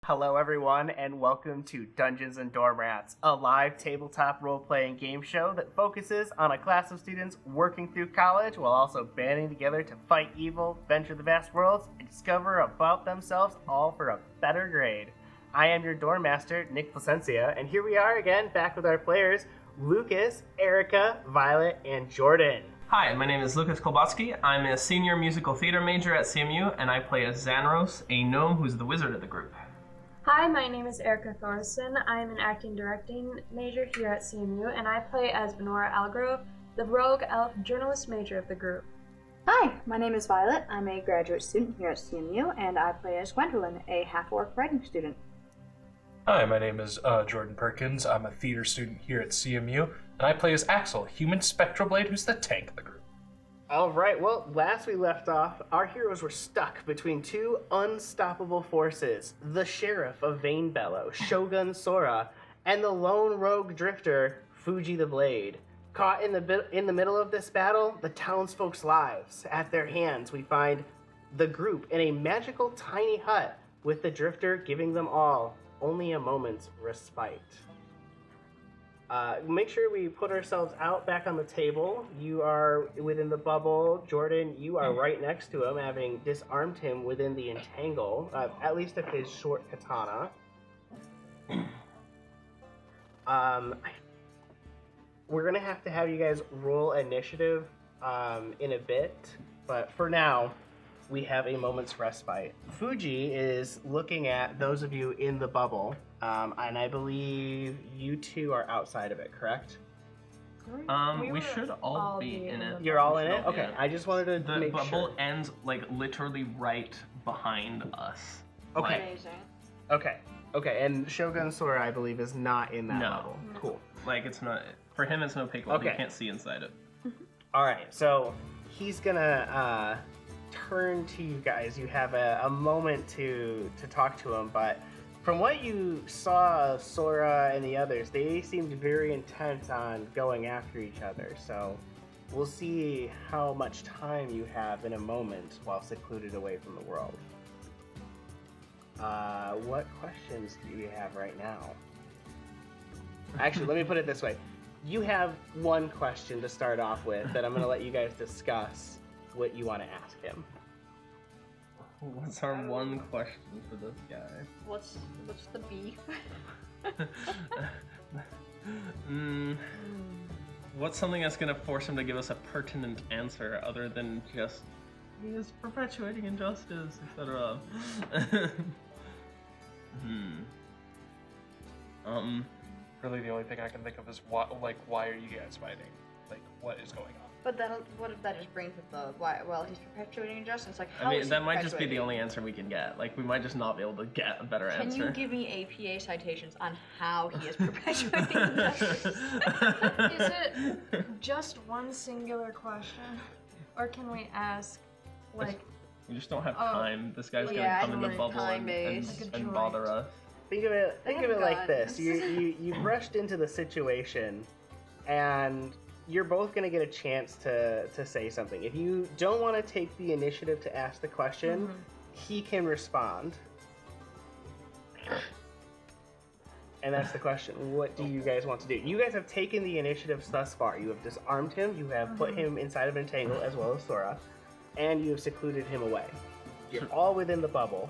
Hello everyone, and welcome to Dungeons and Dormrats, a live tabletop role-playing game show that focuses on a class of students working through college while also banding together to fight evil, venture the vast worlds, and discover about themselves, all for a better grade. I am your dorm master, Nick Placencia, and here we are again, back with our players, Lucas, Erica, Violet, and Jordan. Hi, my name is Lucas Kolbotsky. I'm a senior musical theater major at CMU, and I play as Xanros, a gnome who's the wizard of the group. Hi, my name is Erica Thorson. I'm an acting directing major here at CMU, and I play as Venora Algrove, the rogue elf journalist major of the group. Hi, my name is Violet. I'm a graduate student here at CMU, and I play as Gwendolyn, a half-orc writing student. Hi, my name is Jordan Perkins. I'm a theater student here at CMU, and I play as Axel, human spectral blade who's the tank of the group. Alright, well, last we left off, our heroes were stuck between two unstoppable forces, the Sheriff of Vainbellow, Shogun Sora, and the lone rogue drifter, Fuji the Blade. Caught in the middle of this battle, the townsfolk's lives. At their hands, we find the group in a magical tiny hut, with the drifter giving them all only a moment's respite. Make sure we put ourselves out back on the table. You are within the bubble. Jordan, you are right next to him, having disarmed him within the entangle, at least of his short katana. We're going to have you guys roll initiative in a bit, but for now, we have a moment's respite. Fuji is looking at those of you in the bubble, and I believe you two are outside of it, correct? We should all be in it. You're all in it? Okay, yeah. I just wanted to make sure. The bubble ends, like, literally right behind us. Okay. Amazing. Okay, and Shogun Sora, I believe, is not in that bubble. Cool. Like, it's not, for him it's an opaque bubble, you can't see inside it. Alright, so he's gonna, turn to you guys. You have a moment to talk to him, but from what you saw of Sora and the others, they seemed very intent on going after each other, so we'll see how much time you have in a moment while secluded away from the world. What questions do you have right now? Actually, let me put it this way. You have one question to start off with that I'm going to let you guys discuss what you want to ask him. What's our one question for this guy? What's the beef? What's something that's gonna force him to give us a pertinent answer other than just he is perpetuating injustice, etc. Really, the only thing I can think of is why are you guys fighting? Like, what is going on? But what if that just brings up the why? Well, he's perpetuating injustice. Like, how I mean, is he that might just be the only answer we can get. Like, we might just not be able to get a better answer. Can you give me APA citations on how he is perpetuating injustice? Is it just one singular question? Or can we ask, like... We just don't have time. This guy's gonna come in the bubble and bother us. Think of it like this. You rushed into the situation, and you're both going to get a chance to say something. If you don't want to take the initiative to ask the question, he can respond. And that's the question. What do you guys want to do? You guys have taken the initiative thus far. You have disarmed him, you have put him inside of an entangle, as well as Sora, and you have secluded him away. You're all within the bubble.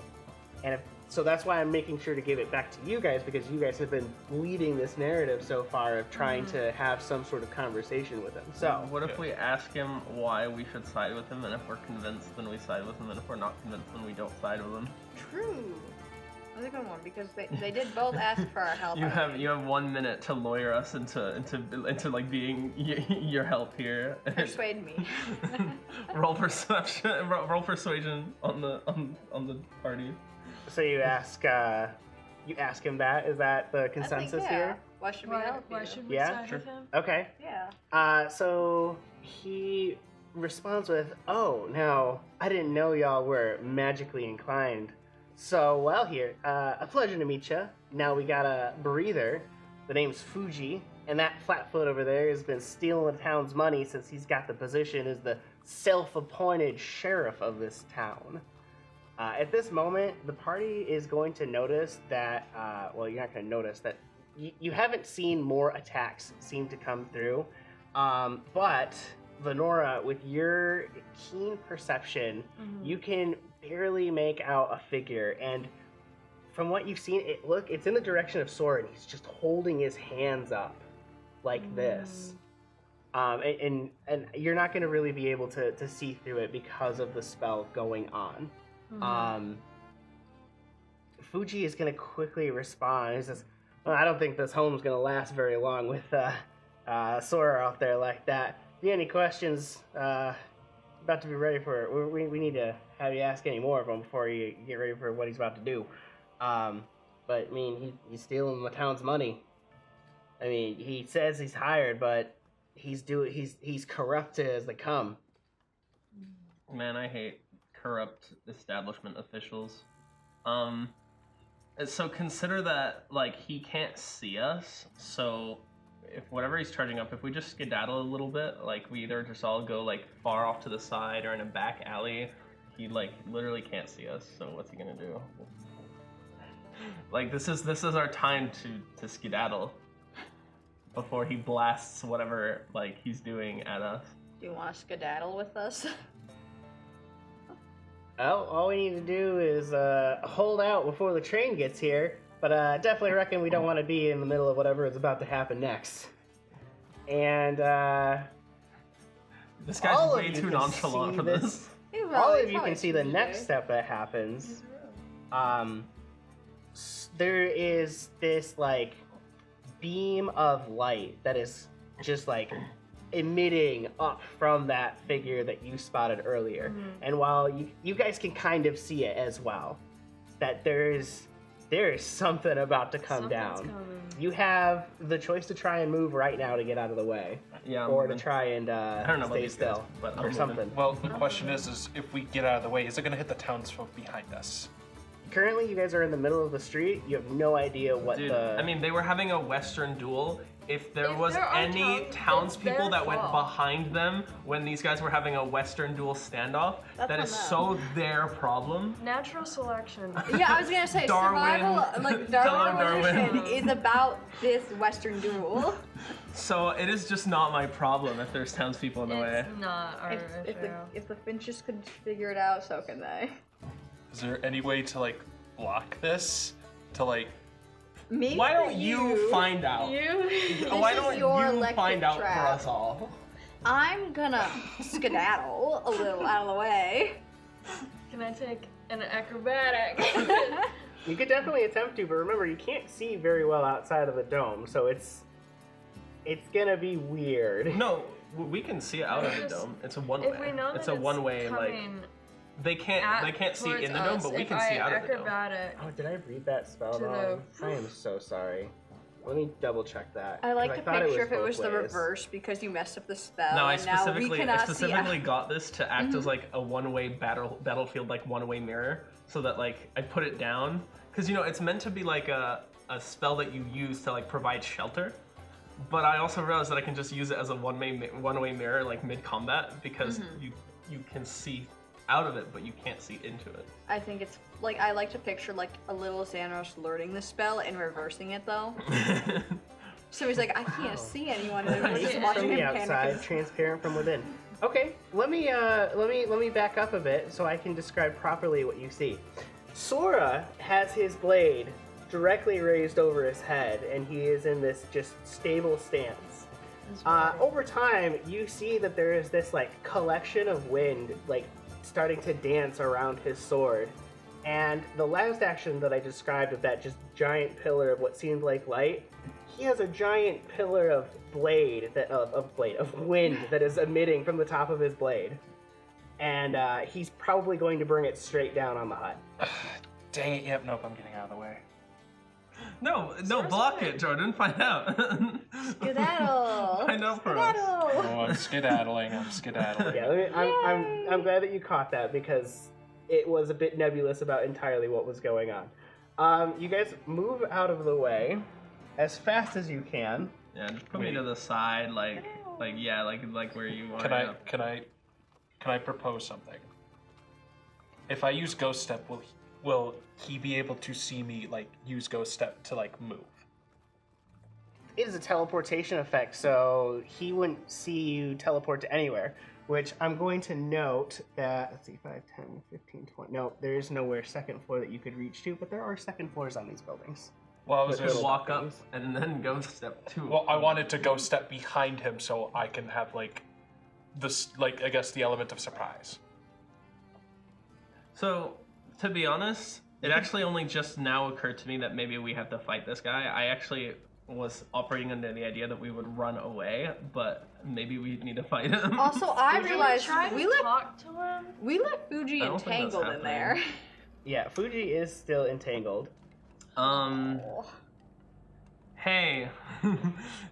And so that's why I'm making sure to give it back to you guys, because you guys have been leading this narrative so far of trying to have some sort of conversation with him. So what if we ask him why we should side with him, and if we're convinced, then we side with him, and if we're not convinced, then we don't side with him? True. That's a good one because they did both ask for our help. You have 1 minute to lawyer us into like being your help here. Persuade me. Roll perception. Roll persuasion on the party. So you ask him that. Is that the consensus here? Why should we help you? Why should we Yeah? side with him? Okay. Yeah. So he responds with, "Oh, now I didn't know y'all were magically inclined. So, well, here, a pleasure to meet ya. Now we got a breather. The name's Fuji, and that flatfoot over there has been stealing the town's money since he's got the position as the self-appointed sheriff of this town." At this moment, the party is going to notice that, well, you're not going to notice that you haven't seen more attacks seem to come through, but Venora, with your keen perception, you can barely make out a figure, and from what you've seen, it's in the direction of Sora, and he's just holding his hands up like this. And you're not going to really be able to see through it because of the spell going on. Fuji is going to quickly respond. He says, "Well, I don't think this home's going to last very long with Sora out there like that. If you have any questions, about to be ready for it. We need to have you ask any more of him before you get ready for what he's about to do. But I mean, he's stealing the town's money. I mean, he says he's hired, but he's corrupt as they come." Man, I hate corrupt establishment officials. So consider that, like, he can't see us, so if whatever he's charging up, if we just skedaddle a little bit, like, we either just all go, like, far off to the side or in a back alley, he, like, literally can't see us, so what's he gonna do? Like, this is our time to skedaddle before he blasts whatever, like, he's doing at us. Do you want to skedaddle with us? Well, all we need to do is hold out before the train gets here, but definitely reckon we don't want to be in the middle of whatever is about to happen next. And this guy's way too nonchalant for this. All of you can see the next step that happens. There is this, like, beam of light that is just, like, emitting up from that figure that you spotted earlier. And while you guys can kind of see it as well, that there is something about to come down. You have the choice to try and move right now to get out of the way. Yeah, or to try and I don't know stay still, guys, but or something. Well, the question is if we get out of the way, is it going to hit the townsfolk behind us? Currently, you guys are in the middle of the street. You have no idea what I mean, they were having a Western duel. If there was there are any townspeople that went behind them when these guys were having a Western duel standoff, that is so their problem. Natural selection. Yeah, I was gonna say survival, like Darwin is about this Western duel. So it is just not my problem if there's townspeople in the way. It's not our issue. If the Finches could figure it out, so can they. Is there any way to, like, block this? To, like... Maybe Why don't you find out? Why don't you find out for us all? I'm gonna skedaddle a little out of the way. Can I take an acrobatic? You could definitely attempt to, but remember, you can't see very well outside of the dome, so it's gonna be weird. No, we can see it out of the dome. It's a one-way. If we know that it's a one-way, like... They can't see in the dome, but we can see out of the dome. Oh, did I read that spell wrong? I am so sorry. Let me double check that. I like to picture if it was both the ways. reverse because you messed up the spell. No, I and now we specifically got this to act as like a one-way battlefield, like one-way mirror, so that like I put it down because you know it's meant to be like a spell that you use to like provide shelter. But I also realized that I can just use it as a one-way mirror like mid-combat because you can see out of it, but you can't see into it. I think it's like I like to picture like a little Xanos learning the spell and reversing it though. So he's like, I can't see anyone. And we're just watching from him the outside, transparent from within. Okay, let me back up a bit so I can describe properly what you see. Sora has his blade directly raised over his head, and he is in this just stable stance. Over time, you see that there is this like collection of wind, like starting to dance around his sword, And the last action that I described of that just giant pillar of what seemed like light, he has a giant pillar of wind that is emitting from the top of his blade. And he's probably going to bring it straight down on the hut. Dang it, yep, nope, I'm getting out of the way. No, block it, Jordan. Find out. Skedaddle. Find out for us. Oh, I'm skedaddling. Yeah, I'm glad that you caught that because it was a bit nebulous about entirely what was going on. You guys move out of the way as fast as you can. Yeah, just put me to the side, like where you are. Can I propose something? If I use Ghost Step, will he be able to see me, like, use Ghost Step to, like, move? It is a teleportation effect, so he wouldn't see you teleport to anywhere, which I'm going to note that, let's see, 5, 10, 15, 20. No, there is nowhere second floor that you could reach to, but there are second floors on these buildings. Well, I was Just walk up and then go step 2. Well, I wanted to go step behind him so I can have, like, I guess the element of surprise. So, to be honest, it actually only just now occurred to me that maybe we have to fight this guy. I actually was operating under the idea that we would run away, but maybe we need to fight him. Also, I realized we talk to him. left Fuji I don't think that's entangled in there. Yeah, Fuji is still entangled. Hey,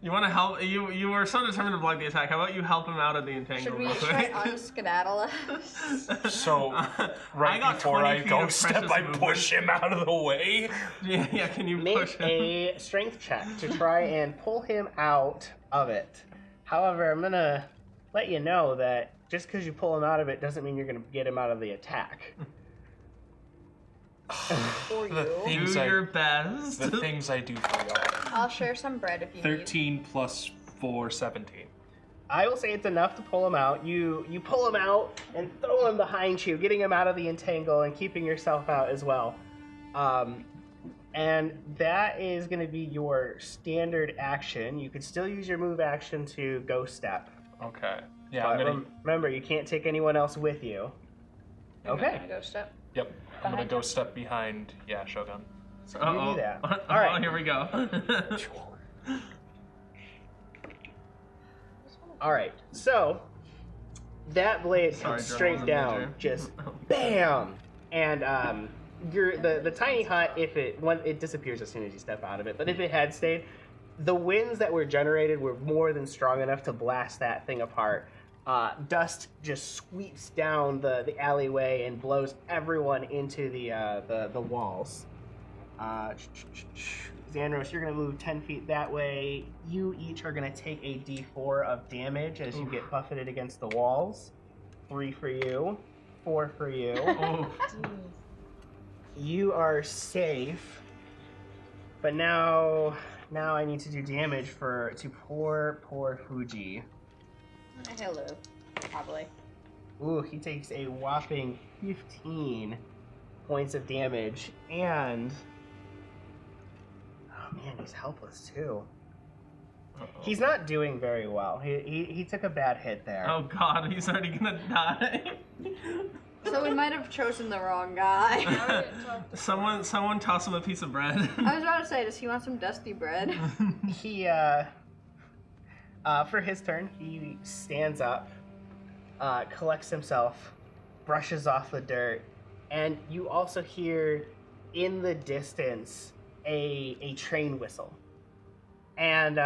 you want to help? You were so determined to block the attack. How about you help him out of the Should entanglement? we real try quick? unskedaddle us? So, right before I go step, I push him out of the way? Yeah, can you Make push him? a strength check to try and pull him out of it. However, I'm going to let you know that just because you pull him out of it doesn't mean you're going to get him out of the attack. For The you. things Do your best. The things I do for y'all. I'll share some bread if you 13 plus 4, 17. I will say it's enough to pull him out. You pull him out and throw him behind you, getting him out of the entangle and keeping yourself out as well. And that is going to be your standard action. You could still use your move action to go step. Okay. Yeah, But I'm gonna. remember, you can't take anyone else with you. Okay. Can I go step? Yep. I'm gonna go step behind. Yeah, Shogun. So you do that. All Oh, right. here we go. All right. So that blade Sorry, comes straight journalism down, major. just bam, and the tiny hut, it disappears as soon as you step out of it. But if it had stayed, the winds that were generated were more than strong enough to blast that thing apart. Dust just sweeps down the alleyway and blows everyone into the walls. Xandros, you're going to move 10 feet that way. You each are going to take a d4 of damage as you get buffeted against the walls. 3 for you, 4 for you. Oh, You are safe. But now I need to do damage to poor Fuji. Hello. Probably. Ooh, he takes a whopping 15 points of damage, and oh man, he's helpless too. He's not doing very well. He took a bad hit there. oh God, he's already gonna die. So we might have chosen the wrong guy. Someone toss him a piece of bread. I was about to say, does he want some dusty bread? He for his turn, he stands up, collects himself, brushes off the dirt, and you also hear in the distance a train whistle. And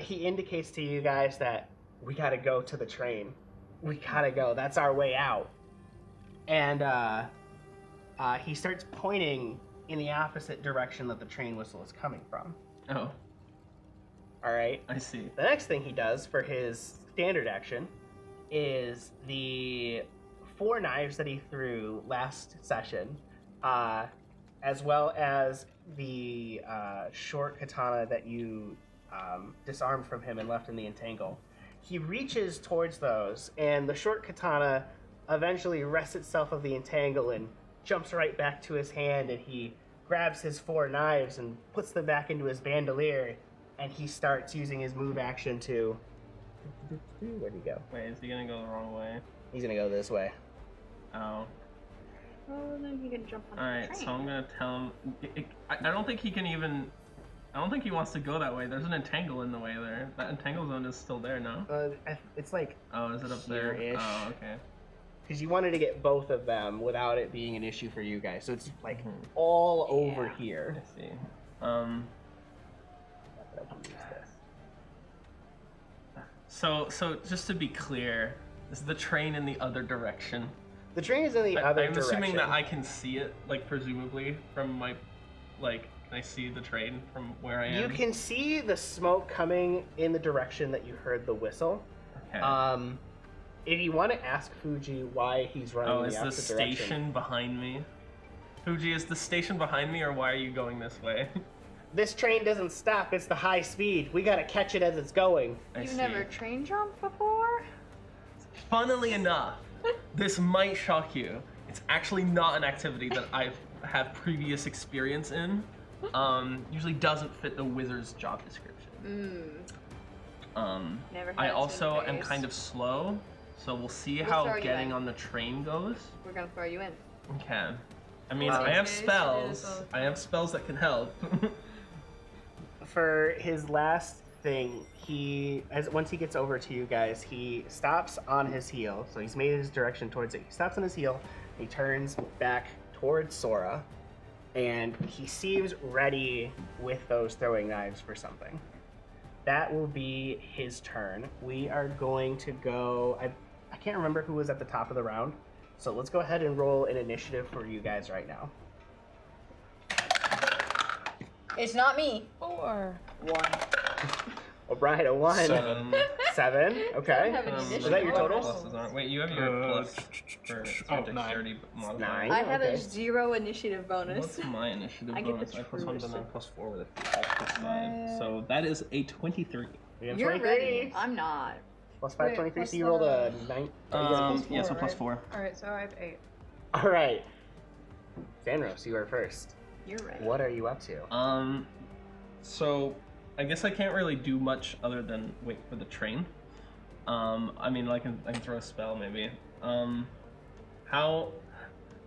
he indicates to you guys that we gotta go to the train. We gotta go. That's our way out. And he starts pointing in the opposite direction that the train whistle is coming from. Oh, All right. I see. The next thing he does for his standard action is the 4 knives that he threw last session, as well as the short katana that you disarmed from him and left in the entangle. He reaches towards those, and the short katana eventually wrests itself of the entangle and jumps right back to his hand, and he grabs his 4 knives and puts them back into his bandolier, and he starts using his move action to... Where'd he go? Wait, is he gonna go the wrong way? He's gonna go this way. Oh. Well, then he can jump on the Alright, train. so I'm gonna tell him. I don't think he can even. I don't think he wants to go that way. There's an entangle in the way there. That entangle zone is still there, no? It's like Oh, is it up there? here-ish. Oh, okay. because you wanted to get both of them without it being an issue for you guys. So it's like all over here. I see. I can use this. So just to be clear, is the train in the other direction? The train is in the other I'm direction. assuming that I can see it, like presumably from my, like, can I see the train from where I am? You can see the smoke coming in the direction that you heard the whistle. Okay. If you want to ask Fuji why he's running Oh, in is the the opposite station direction. behind me? Fuji, is the station behind me, or why are you going this way? This train doesn't stop. It's the high speed. We gotta catch it as it's going. I You've see. never train jumped before? Funnily enough, this might shock you. It's actually not an activity that I have previous experience in. Usually doesn't fit the wizard's job description. Never had I it also in am face. kind of slow, so we'll see We'll how throw you getting in. on the train goes. We're gonna throw you in. Okay. I mean, Well, I have okay, spells. so it is I have spells that can help. For his last thing, once he gets over to you guys, he stops on his heel. So he's made his direction towards it. He stops on his heel. He turns back towards Sora, and he seems ready with those throwing knives for something. That will be his turn. We are going to go. I can't remember who was at the top of the round, so let's go ahead and roll an initiative for you guys right now. It's not me. 4. 1. O'Brien, a 1. 7. 7, okay. have any Was initiative that your bonus. total? Wait, you have your plus for oh, dexterity modifier. 9. I have okay. a 0 initiative bonus. What's my initiative I get the bonus? I plus 1, true but then plus 4 with a 5. So that is a 23. We have You're 23. ready. I'm not. Plus 5, Wait, 23, plus so you rolled a the- 9. Yeah, so four, plus right? 4. Alright, so I have 8. All right. Zanros, you are first. You're ready. What are you up to? So I guess I can't really do much other than wait for the train. I mean, I can throw a spell maybe. How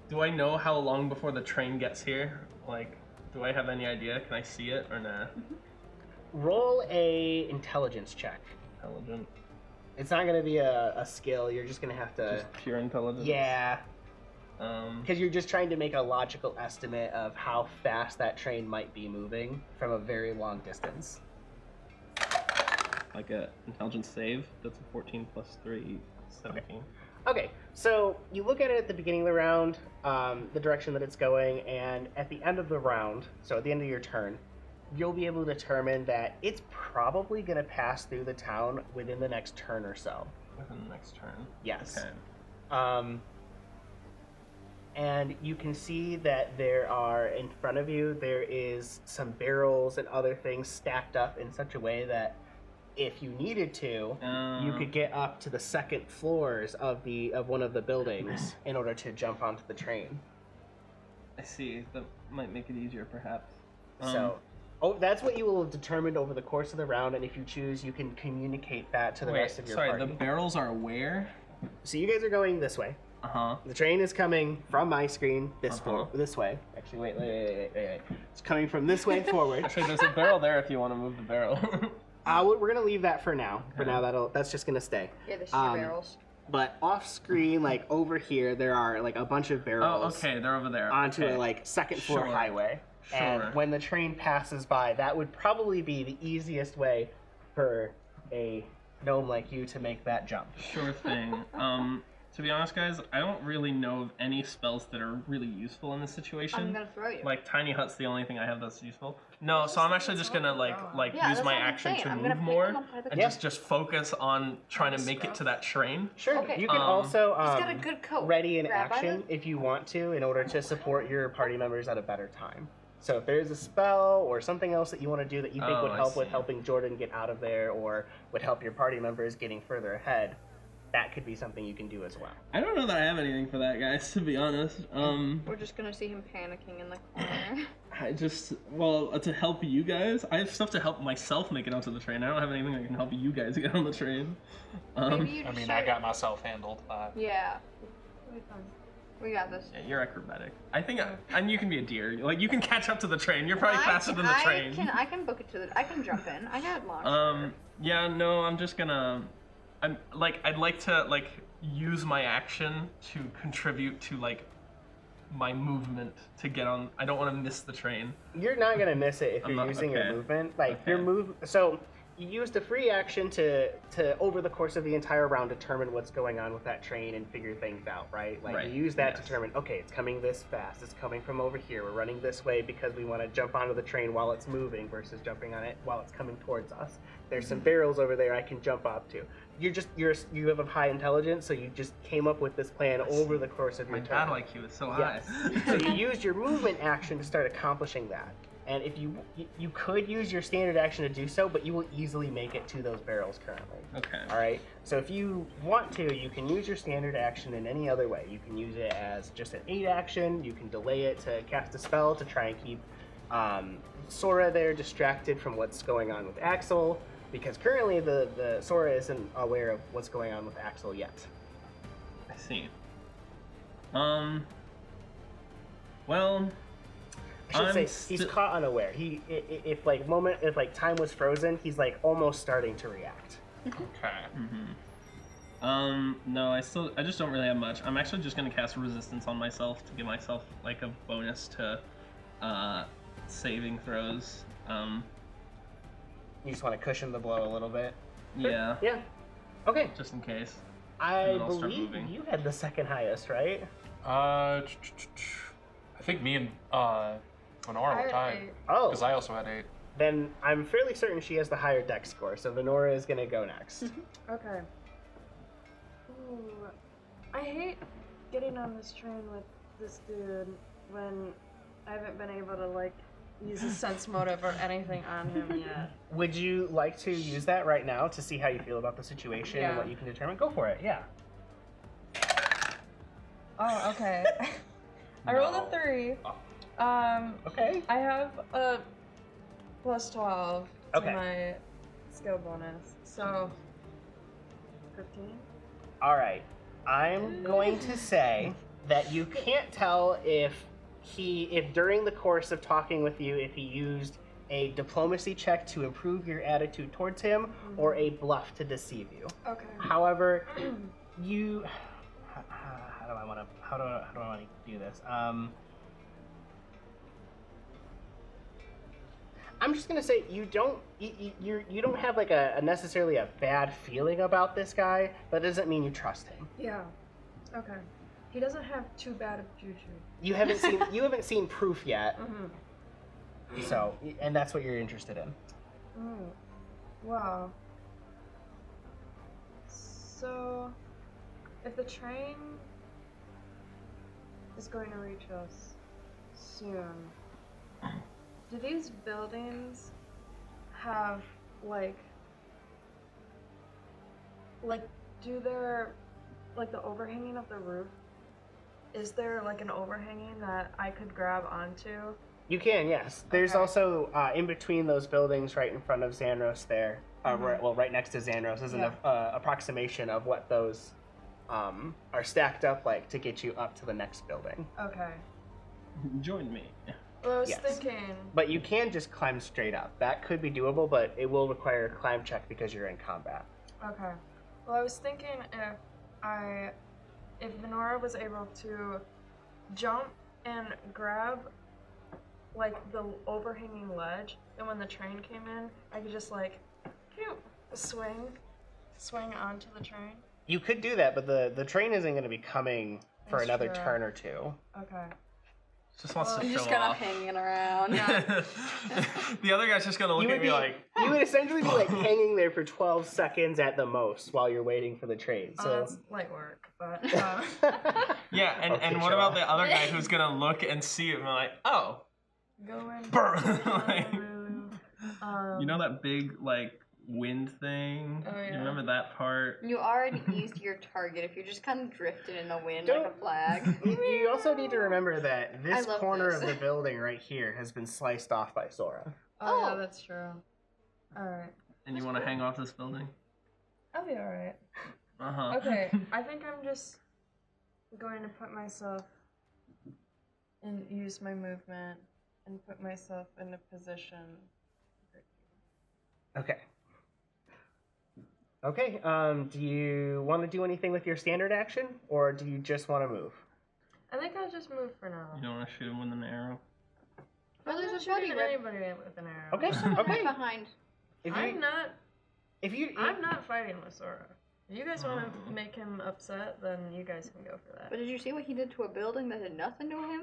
do I know how long before the train gets here? Like, do I have any idea? Can I see it or nah? Roll a intelligence check. Intelligent. It's not going to be a skill. You're just going to have to. Just pure intelligence. Yeah, because you're just trying to make a logical estimate of how fast that train might be moving from a very long distance. Like a intelligence save. That's a 14 plus 3, 17. Okay, so you look at it at the beginning of the round, the direction that it's going, and at the end of the round, so at the end of your turn, you'll be able to determine that it's probably going to pass through the town within the next turn or so. Within the next turn. Yes. Okay. And you can see that there are, in front of you, there is some barrels and other things stacked up in such a way that if you needed to, you could get up to the second floors of one of the buildings in order to jump onto the train. I see. That might make it easier, perhaps. That's what you will have determined over the course of the round, and if you choose, you can communicate that to the rest of your party. the barrels are where? So you guys are going this way. Uh-huh. The train is coming from my screen this way. Actually, wait. It's coming from this way forward. Actually, there's a barrel there if you want to move the barrel. We're gonna leave that for now. For now, that's just gonna stay. Yeah, the sheer barrels. But off screen, like over here, there are like a bunch of barrels. Oh, okay, they're over there. Onto okay. a like second floor Sure. highway. Sure. And when the train passes by, that would probably be the easiest way for a gnome like you to make that jump. Sure thing. To be honest, guys, I don't really know of any spells that are really useful in this situation. I'm gonna throw you. Like Tiny Hut's the only thing I have that's useful. No, so I'm actually just gonna like Yeah, use that's my what I'm action saying. to I'm move gonna pick more them up by the and Yeah. just focus on trying to make it to that train. Sure. Okay. You can also He's got a good coat. ready an Grab by action them. if you want to in order to support your party members at a better time. So if there's a spell or something else that you want to do that you think Oh, would I help with see. helping Jordan get out of there or would help your party members getting further ahead, that could be something you can do as well. I don't know that I have anything for that, guys, to be honest. We're just gonna see him panicking in the corner. To help you guys, I have stuff to help myself make it onto the train. I don't have anything that can help you guys get on the train. Maybe you I just mean, start... I got myself handled. Yeah. We got this. Yeah, you're acrobatic. I think, and you can be a deer. Like you can catch up to the train. You're probably faster than the train. I can book it to the. I can jump in. I got launch. Yeah, no, I'm just gonna. I'd like to like use my action to contribute to like my movement to get on. I don't want to miss the train. You're not gonna miss it if you're using your movement. Like your move. So you used a free action to over the course of the entire round determine what's going on with that train and figure things out, right? Like you use that to determine, okay, it's coming this fast, it's coming from over here, we're running this way because we want to jump onto the train while it's moving versus jumping on it while it's coming towards us. There's some barrels over there I can jump up to. You have a high intelligence, so you just came up with this plan over the course of your turn. My battle IQ is so high. So you used your movement action to start accomplishing that. And if you could use your standard action to do so, but you will easily make it to those barrels currently. Okay. All right. So if you want to, you can use your standard action in any other way. You can use it as just an 8 action. You can delay it to cast a spell to try and keep Sora there distracted from what's going on with Axel, because currently the Sora isn't aware of what's going on with Axel yet. I see. Well. I should say he's caught unaware. If time was frozen, he's like almost starting to react. Okay. No, I just don't really have much. I'm actually just gonna cast resistance on myself to give myself like a bonus to saving throws. You just want to cushion the blow a little bit. Yeah. Yeah. Okay. Just in case. I believe you had the second highest, right? I think me and Venora were tied. Oh. Because I also had 8. Then I'm fairly certain she has the higher dex score, so Venora is gonna go next. Okay. Ooh, I hate getting on this train with this dude when I haven't been able to like use a sense motive or anything on him yet. Would you like to use that right now to see how you feel about the situation and what you can determine? Go for it, yeah. Oh, okay. I rolled a 3. Okay. I have a plus 12 to my skill bonus, so 15. All right. I'm going to say that you can't tell if during the course of talking with you, if he used a diplomacy check to improve your attitude towards him or a bluff to deceive you. Okay. However, how do I want to do this? I'm just gonna say you don't have like a necessarily a bad feeling about this guy, but that doesn't mean you trust him. Yeah. Okay. He doesn't have too bad of a future. You haven't seen proof yet. So, and that's what you're interested in. Wow. So, if the train is going to reach us soon, do these buildings have do their the overhanging of the roof? Is there like an overhanging that I could grab onto? You can, yes. There's also in between those buildings, right in front of Xandros there, right next to Xandros, is an approximation of what those are stacked up like to get you up to the next building. Okay. Join me. Well, I was thinking... But you can just climb straight up. That could be doable, but it will require a climb check because you're in combat. Okay. Well, I was thinking if Venora was able to jump and grab the overhanging ledge, and when the train came in, I could just swing onto the train. You could do that, but the train isn't going to be coming for another turn or two. Okay. Just wants to show just kind of hanging around. Yeah. The other guy's just gonna look at me like. You would essentially be hanging there for 12 seconds at the most while you're waiting for the train. So that's light work, but. Yeah, and what about the other guy who's gonna look and see it and be like, oh. Go in. You know that big wind thing? Oh, yeah. You remember that part? You already used your target if you're just kind of drifting in the wind like a flag. You also need to remember that this corner of the building right here has been sliced off by Sora. Oh, yeah, that's true. Alright. And you want to hang off this building? I'll be alright. Uh-huh. Okay, I think I'm just going to put myself and use my movement and put myself in a position. Okay. Okay, do you want to do anything with your standard action, or do you just want to move? I think I'll just move for now. You don't want to shoot him with an arrow? Well, I'm there's not a buddy shooting right anybody with an arrow. Okay, right okay. behind. If you, I'm if not fighting with Sora. If you guys want to make him upset, then you guys can go for that. But did you see what he did to a building that did nothing to him?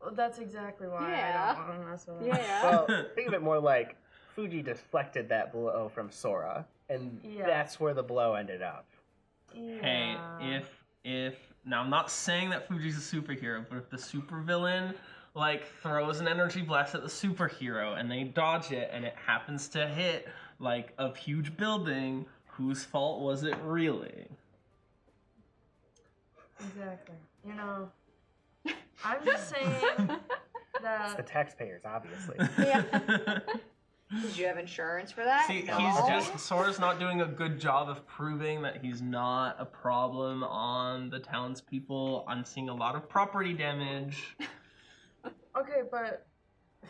Well, that's exactly why Yeah. I don't want to mess with him. Yeah. well, think of it more like Fuji deflected that blow from Sora, and that's where the blow ended up. Hey, if now I'm not saying that Fuji's a superhero, but if the supervillain like throws an energy blast at the superhero and they dodge it and it happens to hit like a huge building, whose fault was it really? Exactly. You know, I'm just saying It's the that taxpayers, obviously. Yeah. Did you have insurance for that? See, No. he's just Sora's not doing a good job of proving that he's not a problem on the townspeople. I'm seeing a lot of property damage. okay, but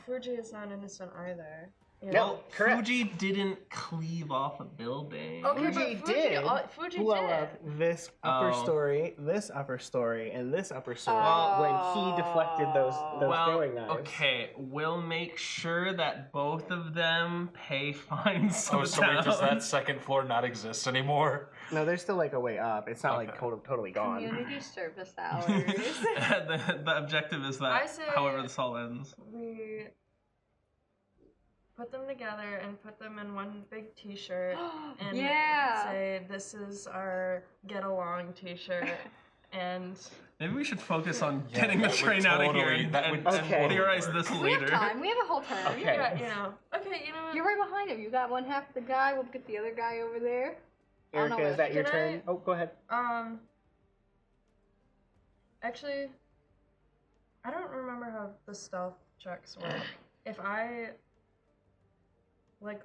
Fuji is not innocent either. You No, know? correct. Fuji didn't cleave off a building. Okay, Fuji but did Fuji blow did. up this upper Oh. story, this upper story, and this upper story Oh. when he deflected those Well, throwing knives. okay, we'll make sure that both of them pay fines to Oh, the so wait, does that town. second floor not exist anymore? No, there's still like a way up. It's not like Okay. totally gone. Community service hours. the objective is I that say- however this all ends. We put them together and put them in one big t-shirt and Yeah. say this is our get along t-shirt and Maybe we should focus on Yeah, getting the that would train out of here totally- and, that and, would and totally theorize work. this We have later. time. We have a whole turn. Okay. yeah, you know. Okay, you know what? You're right behind him. You got one half of the guy. We'll get the other guy over there. I don't know Erica, is that your Can turn? I- Oh, go ahead. Actually, I don't remember how the stealth checks work. If I like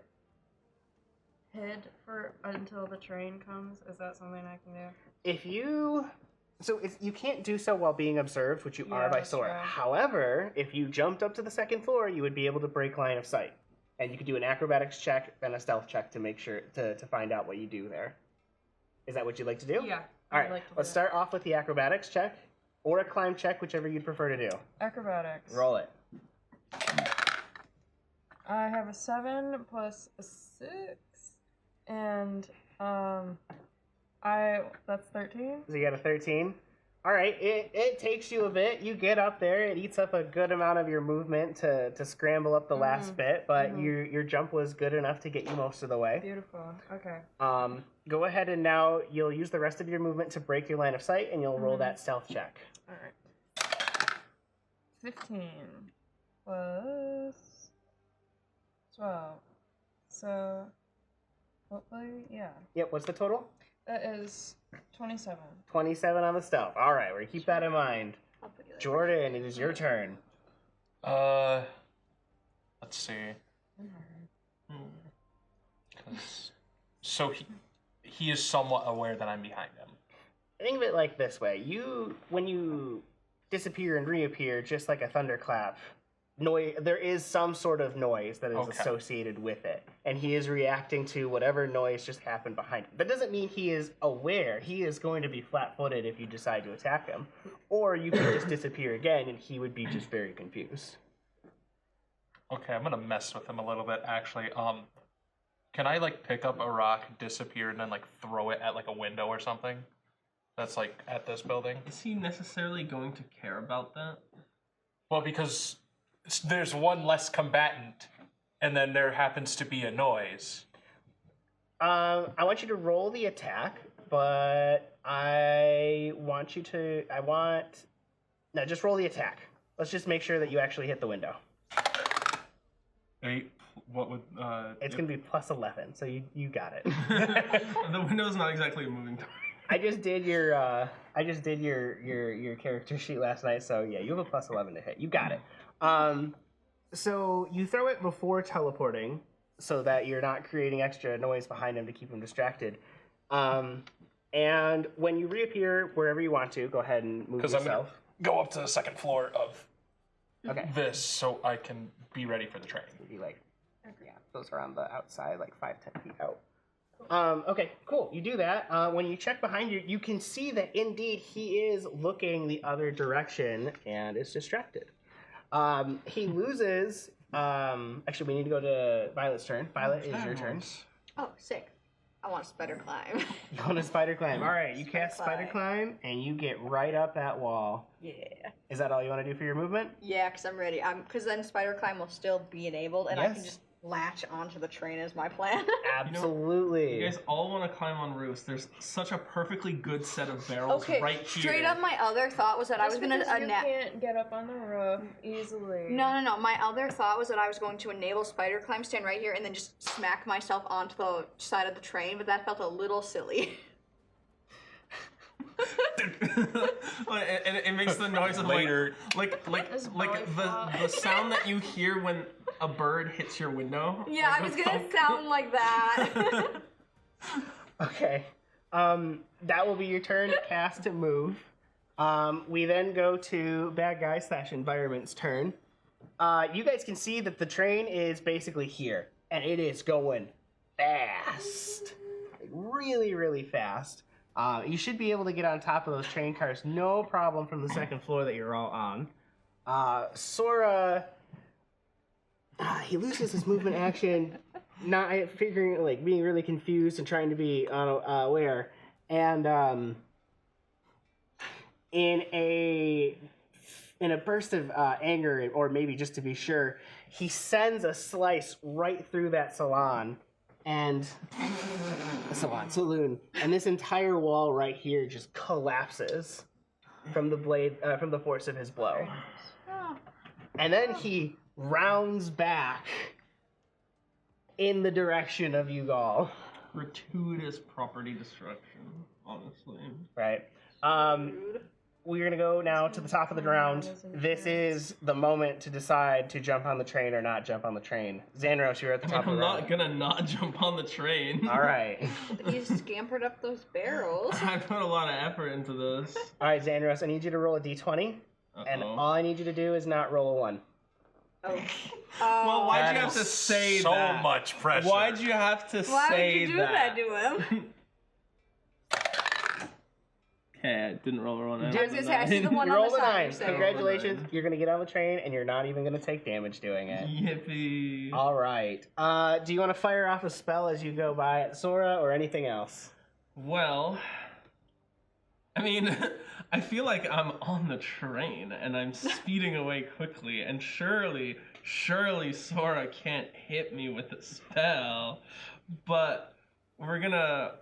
hid for until the train comes, is that something I can do? If you... So you can't do so while being observed, which you Yeah, are by that's Sora. true. However, if you jumped up to the second floor, you would be able to break line of sight. And you could do an acrobatics check and a stealth check to make sure to find out what you do there. Is that what you'd like to do? Yeah. All right, Like to do let's that. start off with the acrobatics check or a climb check, whichever you'd prefer to do. Acrobatics. Roll it. I have a 7 plus a 6, and that's 13. So you got a 13. All right, it takes you a bit. You get up there. It eats up a good amount of your movement to scramble up the last bit, but your jump was good enough to get you most of the way. Beautiful. Okay. Go ahead and now you'll use the rest of your movement to break your line of sight, and you'll roll that stealth check. All right. 15 plus 12. So hopefully, yeah. Yep, what's the total? That is 27. 27 on the stealth. All right, we're gonna keep that in mind. I'll put you there. Jordan, it is your turn. Let's see. 'Cause- so he is somewhat aware that I'm behind him. Think of it like this way. When you disappear and reappear, just like a thunderclap, there is some sort of noise that is Okay. associated with it. And he is reacting to whatever noise just happened behind him. That doesn't mean he is aware. He is going to be flat-footed if you decide to attack him. Or you could just disappear again and he would be just very confused. Okay, I'm gonna mess with him a little bit actually. Can I like pick up a rock, disappear, and then like throw it at like a window or something? That's like at this building. Is he necessarily going to care about that? Well, because there's one less combatant, and then there happens to be a noise. I want you to roll the attack, but no, just roll the attack. Let's just make sure that you actually hit the window. 8. What would It's going to be plus 11, so you got it. The window's not exactly a moving target. I just did your character sheet last night, so yeah, you have a plus 11 to hit. You got it. So you throw it before teleporting, so that you're not creating extra noise behind him to keep him distracted. And when you reappear wherever you want to, go ahead and move Because I'm going yourself. to go up to the second floor of Okay. this so I can be ready for the train. Be like, yeah, those are on the outside, like 5-10 feet out. Okay, cool. You do that. When you check behind you, you can see that indeed he is looking the other direction and is distracted. He loses. Actually, we need to go to Violet's turn. Violet, it is your turn. Oh, sick. I want to spider climb. You want to spider climb. All right, you cast spider climb, and you get right up that wall. Yeah. Is that all you want to do for your movement? Yeah, because I'm ready. Because then spider climb will still be enabled, and I Yes. can just latch onto the train as my plan. Absolutely. You guys all want to climb on roofs. There's such a perfectly good set of barrels Okay, right here. straight up, my other thought was that I was Just gonna because you can't get up on the roof easily. No. My other thought was that I was going to enable spider climb, stand right here, and then just smack myself onto the side of the train. But that felt a little silly. and it makes the noise of Later. like It's belly flop. the sound that you hear when a bird hits your window. Yeah, Like I was a gonna thump. sound like that. Okay. That will be your turn. Cast to move. We then go to bad guy / environment's turn. You guys can see that the train is basically here, and it is going fast, like really, really fast. You should be able to get on top of those train cars, no problem, from the second floor that you're all on. Sora, he loses his movement action, not figuring, like being really confused and trying to be aware, and in a burst of anger, or maybe just to be sure, he sends a slice right through that saloon, and saloon, and this entire wall right here just collapses from the force of his blow. And then he rounds back in the direction of Yugal. Gratuitous property destruction, honestly. Right. We're gonna go now to the top of the ground. This is the moment to decide to jump on the train or not jump on the train. Xandros, you're at the top of I'm the not ground. gonna not jump on the train. All right. You scampered up those barrels. I put a lot of effort into this. All right, Xandros, I need you to roll a d20, and all I need you to do is not roll a 1. Oh. Well, why'd That you have is to say so that? much pressure. Why'd you have to Why say would you do that to him? Okay, I didn't roll a one. I was gonna say, I see the one You on rolled the a side. 9. You're saying. Congratulations. You're gonna get on the train, and you're not even gonna take damage doing it. Yippee. All right. Do you want to fire off a spell as you go by at Sora, or anything else? Well, I mean, I feel like I'm on the train and I'm speeding away quickly, and surely Sora can't hit me with a spell, but we're gonna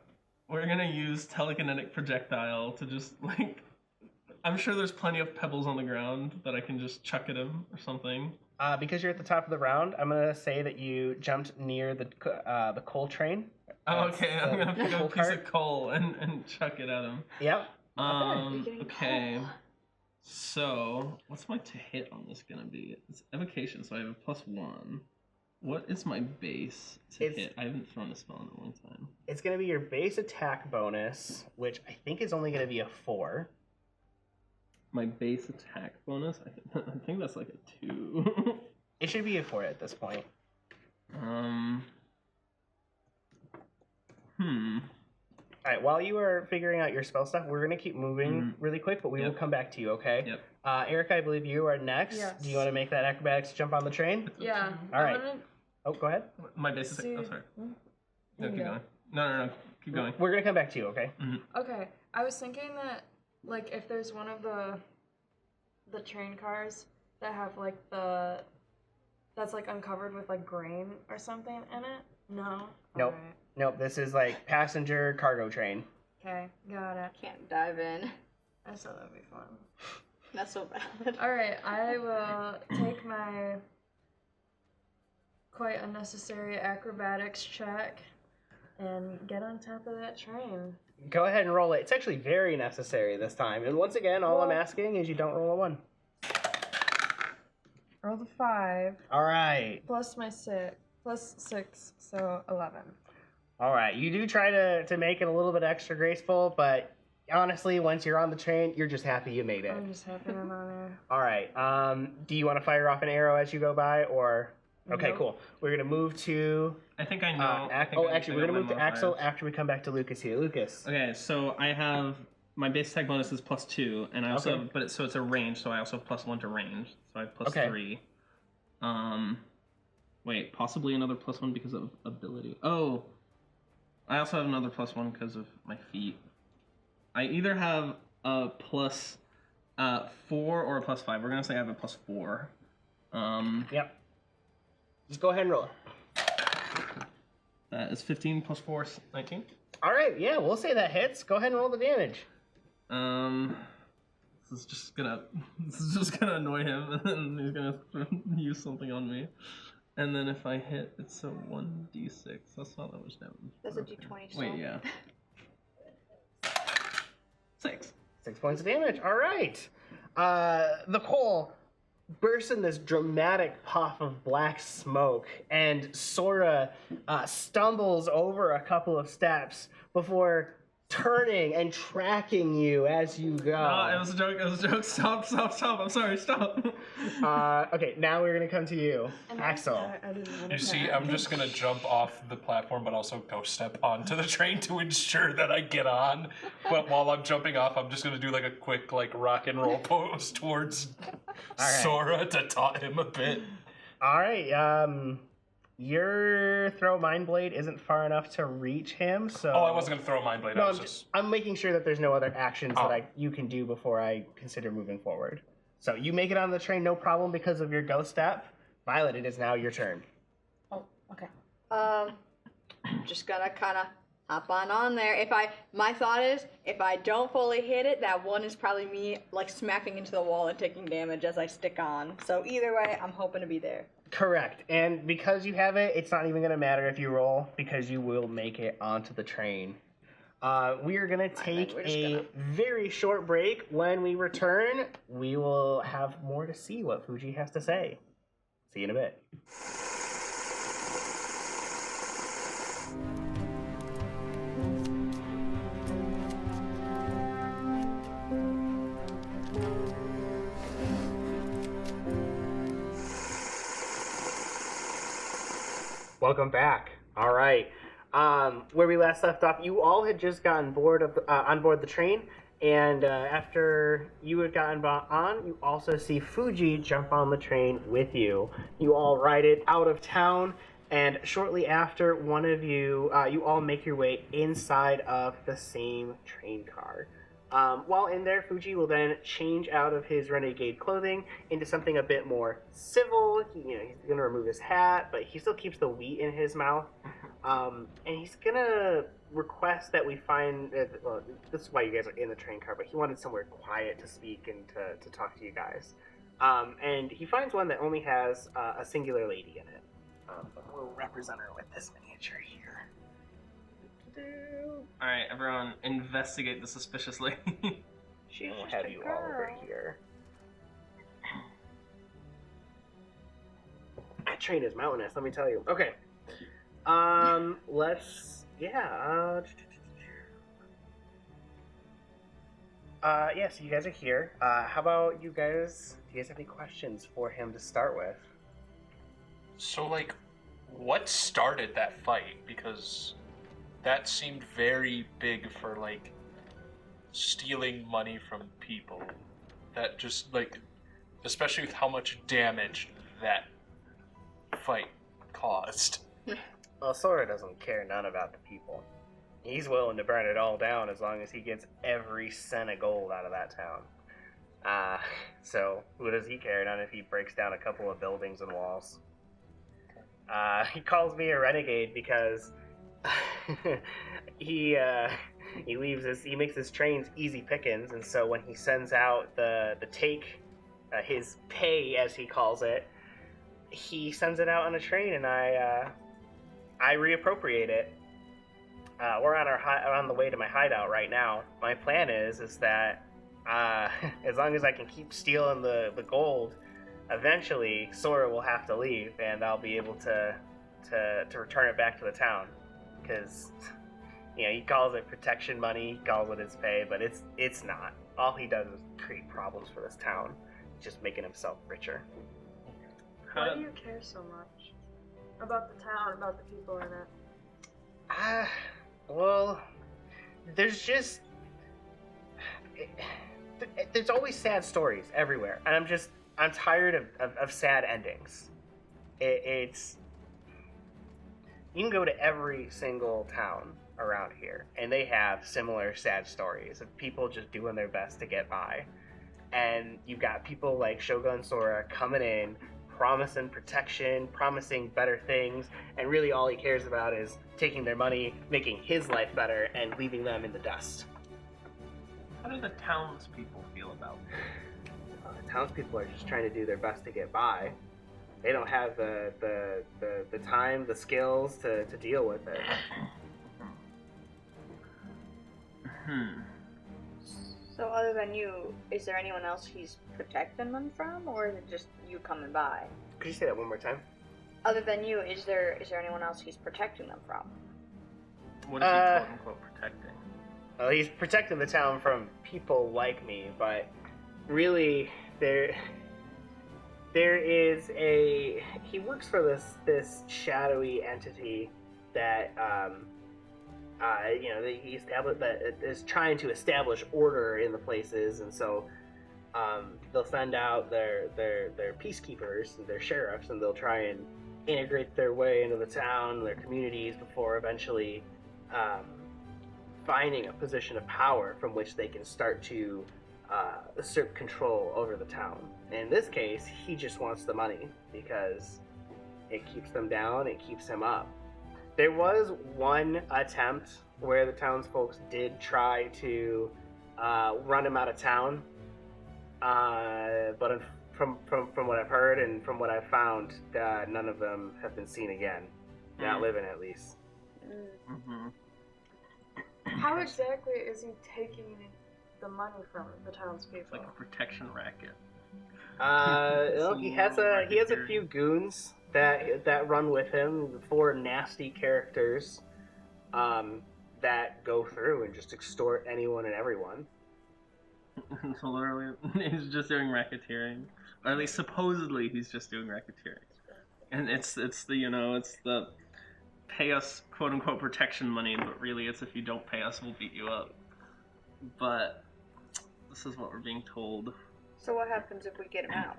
use telekinetic projectile to just, like, I'm sure there's plenty of pebbles on the ground that I can just chuck at him or something. Because you're at the top of the round, I'm gonna say that you jumped near the coal train. Oh, okay, I'm gonna pick coal up a piece cart. of coal and chuck it at him. Yep. Okay. So, what's my to hit on this gonna be? It's evocation, so I have a +1. What is my base to hit? I haven't thrown a spell in a long time. It's gonna be your base attack bonus, which I think is only gonna be a 4. My base attack bonus? I think that's like a 2. It should be a 4 at this point. All right. While you are figuring out your spell stuff, we're gonna keep moving really quick, but we will come back to you. Okay. Yep. Erica, I believe you are next. Yes. Do you want to make that acrobatics jump on the train? Yeah. All right. I'm gonna Oh, go ahead. My base attack. see- Oh, sorry. Hmm? No, keep Yeah. going. No. Keep going. We're gonna come back to you. Okay. Okay, I was thinking that, like, if there's one of the train cars that have, like, that's, like, uncovered with, like, grain or something in it? No? Nope. Alright. Nope. This is like passenger cargo train. Okay, got it. Can't dive in. I thought that would be fun. That's so bad. Alright, I will take my quite unnecessary acrobatics check and get on top of that train. Go ahead and roll it. It's actually very necessary this time. And once again, all I'm Well- asking is you don't roll a 1. Roll the 5 All right. plus my 6 plus 6, so 11. All right, you do try to make it a little bit extra graceful, but honestly, once you're on the train, you're just happy you made it. I'm just happy I'm on there. All right. Do you want to fire off an arrow as you go by, or? Okay, Nope. cool. We're gonna move to. I think I know. Actually, we're gonna move to Axel after we come back to Lucas here. Lucas. Okay, so I have my base attack bonus is +2, and I also Okay. so it's a range, so I also have +1 to range, so I have +3. Wait, possibly another +1 because of ability. Oh, I also have another +1 because of my feet. I either have a +4 or a +5. We're gonna say I have a +4. Yep. Just go ahead and roll. That is 15 +4 is 19. All right. Yeah, we'll say that hits. Go ahead and roll the damage. This is just gonna annoy him, and then he's gonna use something on me. And then if I hit, it's a 1d6. That's not that much damage. That's a d20. Wait, yeah. 6. 6 points of damage. All right. The coal bursts in this dramatic puff of black smoke, and Sora stumbles over a couple of steps before turning and tracking you as you go. No, it was a joke. It was a joke. Stop. I'm sorry. Stop. Okay, now we're gonna come to you, Axel. I didn't want You to see, attack. I'm just gonna jump off the platform, but also ghost step onto the train to ensure that I get on. But while I'm jumping off, I'm just gonna do like a quick like rock and roll pose towards right. Sora to taunt him a bit. All right. Your throw mind blade isn't far enough to reach him, so. Oh, I wasn't gonna throw a mind blade. No, I was just. I'm making sure that there's no other actions Oh. that you can do before I consider moving forward. So you make it on the train, no problem, because of your ghost step. Violet, it is now your turn. Oh, okay. Just gonna kind of hop on there. My thought is, if I don't fully hit it, that one is probably me like smacking into the wall and taking damage as I stick on. So either way, I'm hoping to be there. Correct. And because you have it, it's not even going to matter if you roll, because you will make it onto the train. We are going to take we're just a very short break. When we return, we will have more to see what Fuji has to say. See you in a bit. Welcome back. All right. Where we last left off, you all had just gotten on board the train, and after you had gotten on, you also see Fuji jump on the train with you. You all ride it out of town, and shortly after, one of you, you all make your way inside of the same train car. While in there, Fuji will then change out of his renegade clothing into something a bit more civil. He's going to remove his hat, but he still keeps the wheat in his mouth. And he's going to request that we find... well, this is why you guys are in the train car, but he wanted somewhere quiet to speak and to talk to you guys. And he finds one that only has a singular lady in it. But we'll represent her with this miniature here. All right, everyone, investigate the suspicious lady. She'll just have a you all over girl. here. That train is mountainous, let me tell you. Okay. Let's... Yeah, yeah, so you guys are here. How about you guys... Do you guys have any questions for him to start with? So, like, what started that fight? Because that seemed very big for, like, stealing money from people. That just, like, especially with how much damage that fight caused. Well, Sora doesn't care none about the people. He's willing to burn it all down as long as he gets every cent of gold out of that town. So who does he care? None if he breaks down a couple of buildings and walls. He calls me a renegade because he makes his trains easy pickings, and so when he sends out the take, his pay as he calls it, he sends it out on a train, and I reappropriate it. We're on the way to my hideout right now. My plan is that as long as I can keep stealing the gold, eventually Sora will have to leave, and I'll be able to return it back to the town. because he calls it protection money, he calls it his pay, but it's not. All he does is create problems for this town, just making himself richer. Why do you care so much about the town, about the people in it? Well, there's just there's always sad stories everywhere, and I'm tired of sad endings. It's you can go to every single town around here, and they have similar sad stories of people just doing their best to get by. And you've got people like Shogun Sora coming in, promising protection, promising better things, and really all he cares about is taking their money, making his life better, and leaving them in the dust. How do the townspeople feel about it? The townspeople are just trying to do their best to get by. They don't have the time, the skills to deal with it. So other than you, is there anyone else he's protecting them from, or is it just you coming by? Could you say that one more time? Other than you, is there anyone else he's protecting them from? What is he quote unquote protecting? Well, he's protecting the town from people like me, but really, there is he works for this shadowy entity that he established that is trying to establish order in the places, and so they'll send out their peacekeepers and their sheriffs, and they'll try and integrate their way into the town, their communities, before eventually finding a position of power from which they can start to assert control over the town. In this case, he just wants the money because it keeps them down, it keeps him up. There was one attempt where the townsfolk did try to run him out of town, but from what I've heard and from what I've found, none of them have been seen again. Not living, at least. Mm-hmm. How exactly is he taking the money from the townspeople? It's like a protection racket. He has a few goons that run with him, 4 nasty characters that go through and just extort anyone and everyone. So literally, he's just doing racketeering, or at least supposedly he's just doing racketeering. And it's the pay us quote unquote protection money, but really it's if you don't pay us, we'll beat you up. But this is what we're being told. So what happens if we get him out?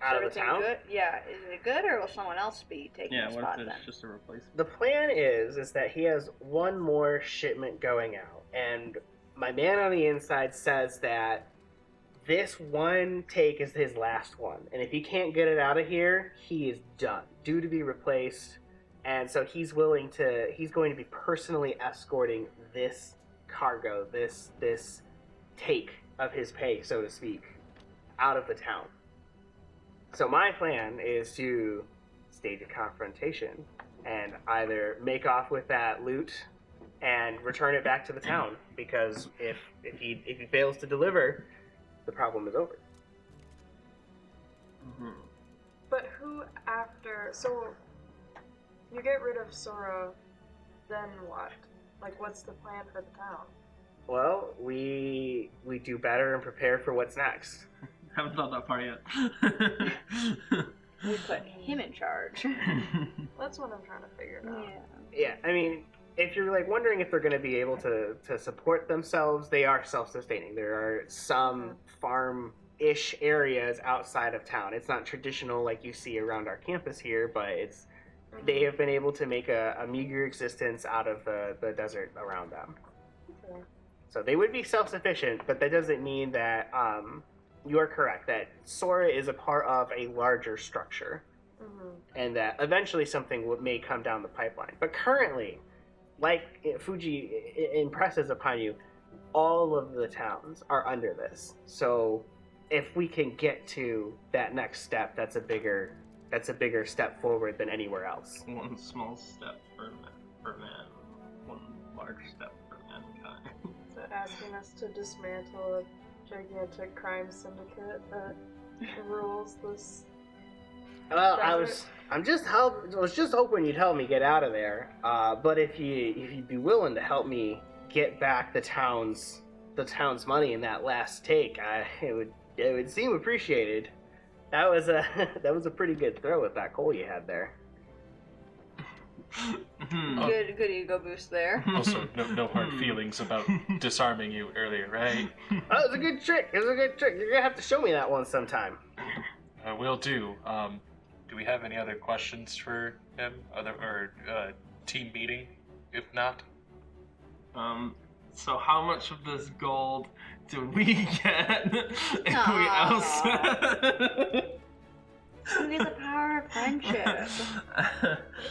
Out of the Everything town? Good? Yeah, is it good, or will someone else be taking Yeah, his what spot if then? it's just a replacement? The plan is that he has one more shipment going out, and my man on the inside says that this one take is his last one, and if he can't get it out of here, he is done, due to be replaced. And so he's going to be personally escorting this cargo, this take of his pay, so to speak, out of the town. So my plan is to stage a confrontation and either make off with that loot and return it back to the town, because if he fails to deliver, the problem is over. Mm-hmm. But who after? So you get rid of Sora, then what? Like, what's the plan for the town? Well, we do better and prepare for what's next. Haven't thought that far yet. We put him in charge. That's what I'm trying to figure out. Yeah, I mean, if you're like wondering if they're going to be able to support themselves, they are self-sustaining. There are some farm-ish areas outside of town. It's not traditional like you see around our campus here, but they have been able to make a meager existence out of the desert around them. Okay. So they would be self-sufficient, but that doesn't mean that you are correct, that Sora is a part of a larger structure, and that eventually something may come down the pipeline. But currently, like Fuji impresses upon you, all of the towns are under this. So if we can get to that next step, that's a bigger step forward than anywhere else. One small step for man, one large step for mankind. So asking us to dismantle a gigantic crime syndicate that rules this. Well, desert. I was just hoping you'd help me get out of there. But if you'd be willing to help me get back the town's money in that last take, it would seem appreciated. That was a pretty good throw with that coal you had there. Good ego boost there. Also, no hard feelings about disarming you earlier, right? That was a good trick. You're gonna have to show me that one sometime. Will do. Do we have any other questions for him? Team meeting? If not, So how much of this gold do we get if we oust? Look at the power of friendship.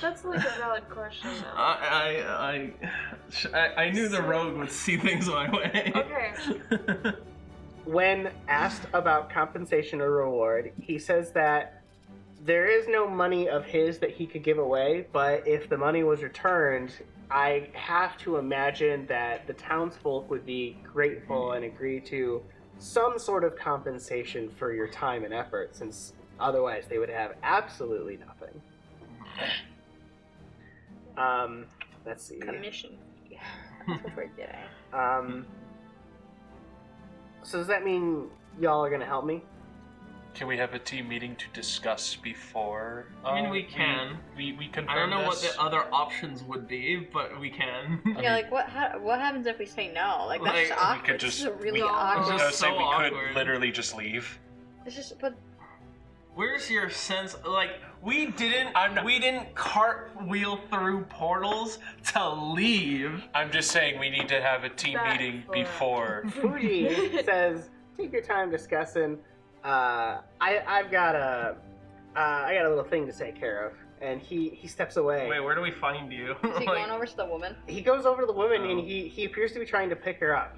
That's like a valid question though. I knew the rogue would see things my way. Okay. When asked about compensation or reward, he says that there is no money of his that he could give away, but if the money was returned, I have to imagine that the townsfolk would be grateful and agree to some sort of compensation for your time and effort, since otherwise they would have absolutely nothing. Let's see. Commission. Yeah, that's what we're getting. So does that mean y'all are gonna help me? can we have a team meeting to discuss before? I mean, we can. We confirm I don't know this? what the other options would be, but we can. Yeah, like what happens if we say no? Like that's Like, just we awkward. could This just- is a really No, awkward. I was so saying we could awkward. literally just leave. It's just but Where's your sense? Like, we didn't cartwheel through portals to leave. I'm just saying we need to have a team Back meeting foot. before. Fuji says, "Take your time discussing. I got a little thing to take care of." And he steps away. Wait, where do we find you? is he going over to the woman? He goes over to the woman and Oh. he appears to be trying to pick her up.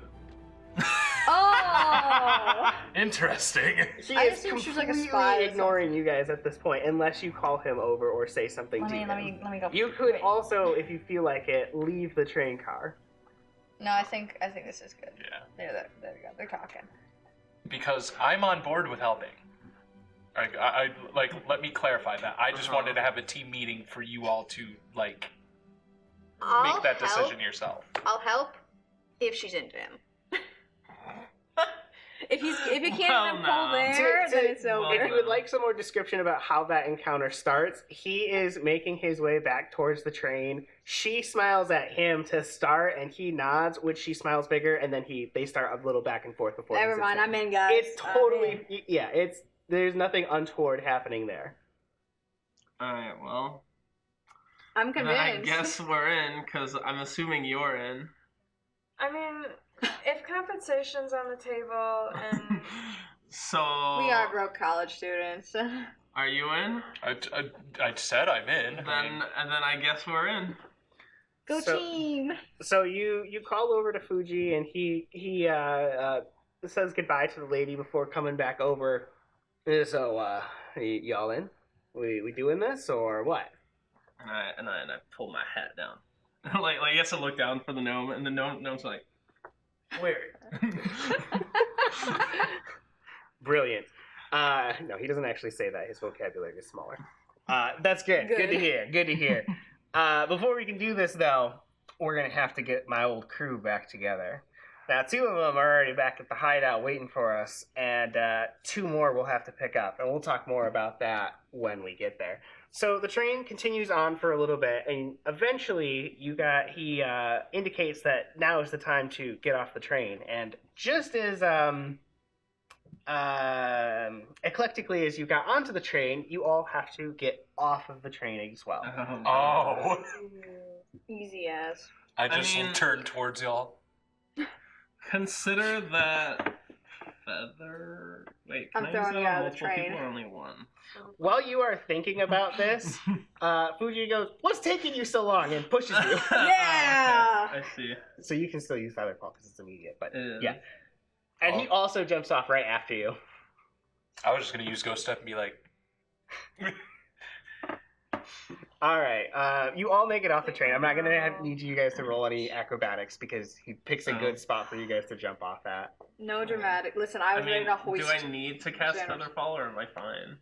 Oh! Interesting. He I is assume she's like a completely spy or ignoring you guys at this point, unless you call him over or say something let to me him. go. You could Wait. also, if you feel like it, leave the train car. No, I think this is good. Yeah. There we go. They're talking. Because I'm on board with helping. I like, let me clarify that. I just wanted to have a team meeting for you all to, like, make that decision yourself. I'll help if she's into him. if he can't Well, even pull no. there, then it's over. If you would like some more description about how that encounter starts, he is making his way back towards the train. She smiles at him to start, and he nods, which she smiles bigger, and then they start a little back and forth before. Never he mind, sits I'm down. in, guys. It's totally, there's nothing untoward happening there. Alright, well. I'm Then I convinced. guess we're in, because I'm assuming you're in. I mean, if compensation's on the table and So. We are broke college students. Are you in? I said I'm in. And then I guess we're in. Go So- team! So you call over to Fuji, and he says goodbye to the lady before coming back over. So, y'all in? We doing this or what? And I pull my hat down. like he has to look down for the gnome, and the gnome's like, where? Brilliant. No, he doesn't actually say that. His vocabulary is smaller. That's good. Good to hear. Good to hear. Before we can do this, though, we're gonna have to get my old crew back together. Now, 2 of them are already back at the hideout waiting for us, and 2 more we'll have to pick up, and we'll talk more about that when we get there. So the train continues on for a little bit, and eventually he indicates that now is the time to get off the train. And just as eclectically as you got onto the train, you all have to get off of the train as well. Oh. Easy as. I just mean- turned towards y'all. Consider that feather. Wait, can I'm I throwing use you out of the multiple train. people or only one? While you are thinking about this, Fuji goes, "What's taking you so long?" and pushes you. Yeah! Okay, I see. So you can still use Feather Claw because it's immediate, but It yeah. And he also jumps off right after you. I was just gonna use Ghost Step and be like, All right, you all make it off the train. I'm not gonna need you guys to roll any acrobatics because he picks a good spot for you guys to jump off at. No dramatic. Listen, I was ready to hoist. do I need to cast generous. Featherfall or am I fine?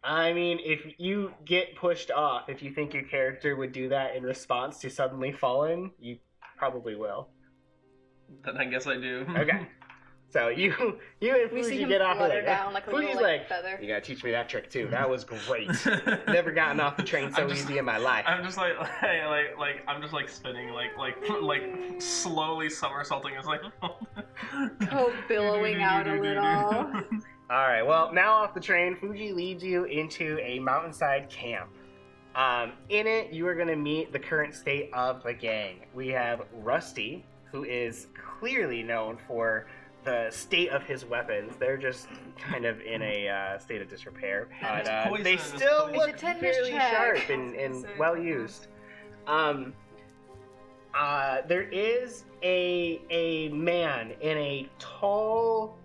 I mean, if you get pushed off, if you think your character would do that in response to suddenly falling, you probably will. Then I guess I do. Okay. So you and We see Fuji him get off flutter of down like a Fuji's little, like, feather. you gotta teach me that trick too. That was great. Never gotten off the train so easy in my life. I'm just like I'm just like spinning, like slowly somersaulting. It's like Oh, billowing out a little. All right. Well, now off the train, Fuji leads you into a mountainside camp. In it, you are going to meet the current state of the gang. We have Rusty, who is clearly known for the state of his weapons. They're just kind of in a state of disrepair, but they still It's a look tetanus fairly check. sharp and well used. There is a man in a tall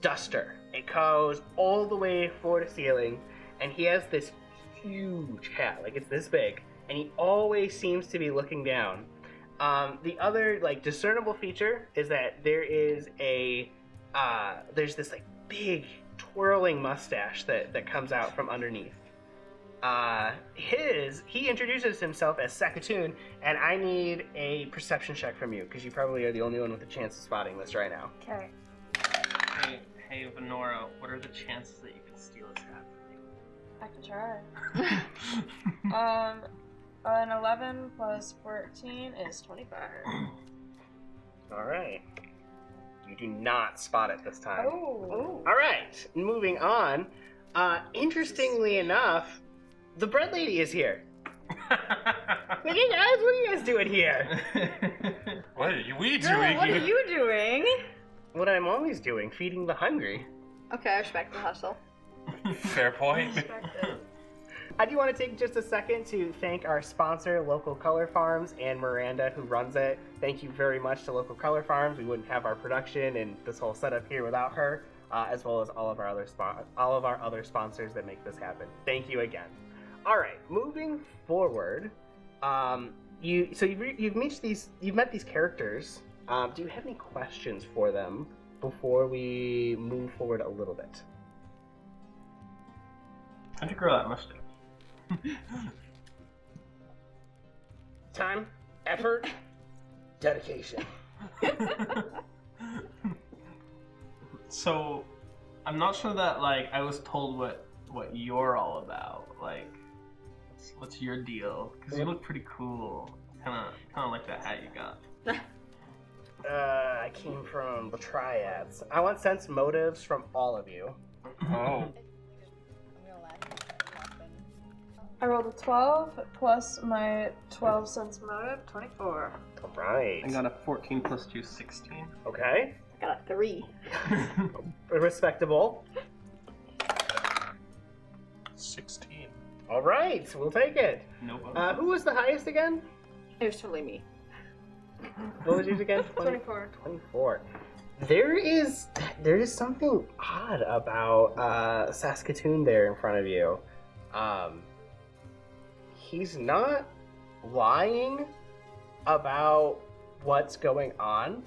duster. It goes all the way floor to ceiling, and he has this huge hat, like it's this big, and he always seems to be looking down. The other like discernible feature is that there is there's this like big twirling mustache that comes out from underneath. He introduces himself as Sakatoon, and I need a perception check from you because you probably are the only one with a chance of spotting this right now. Okay. Hey, Venora, what are the chances that you can steal his hat from me? I can try. An 11 plus 14 is 25. All right. You do not spot it this time. Oh. All right, moving on. Interestingly enough, the bread lady is here. Look, hey guys, what are you guys doing here? What are we Girl, doing what here? are you doing? What I'm always doing, feeding the hungry. Okay, I respect the hustle. Fair point. I do want to take just a second to thank our sponsor, Local Color Farms, and Miranda, who runs it. Thank you very much to Local Color Farms. We wouldn't have our production and this whole setup here without her, as well as all of our other sponsors that make this happen. Thank you again. All right, moving forward, you've met these characters. Do you have any questions for them before we move forward a little bit? How'd you grow that mustache? Time, effort, dedication. So, I'm not sure that like I was told what you're all about. Like, what's your deal? Because you look pretty cool. Kind of like that hat you got. I came from the Triads. I want sense motives from all of you. Oh. I rolled a 12 plus my 12 sense motive, 24. All right. I got a 14 plus 2, 16. Okay. I got a 3. Respectable. 16. All right, we'll take it. No bonus. Who was the highest again? It was totally me. What was yours again? 24. 24. There is something odd about Saskatoon there in front of you. He's not lying about what's going on,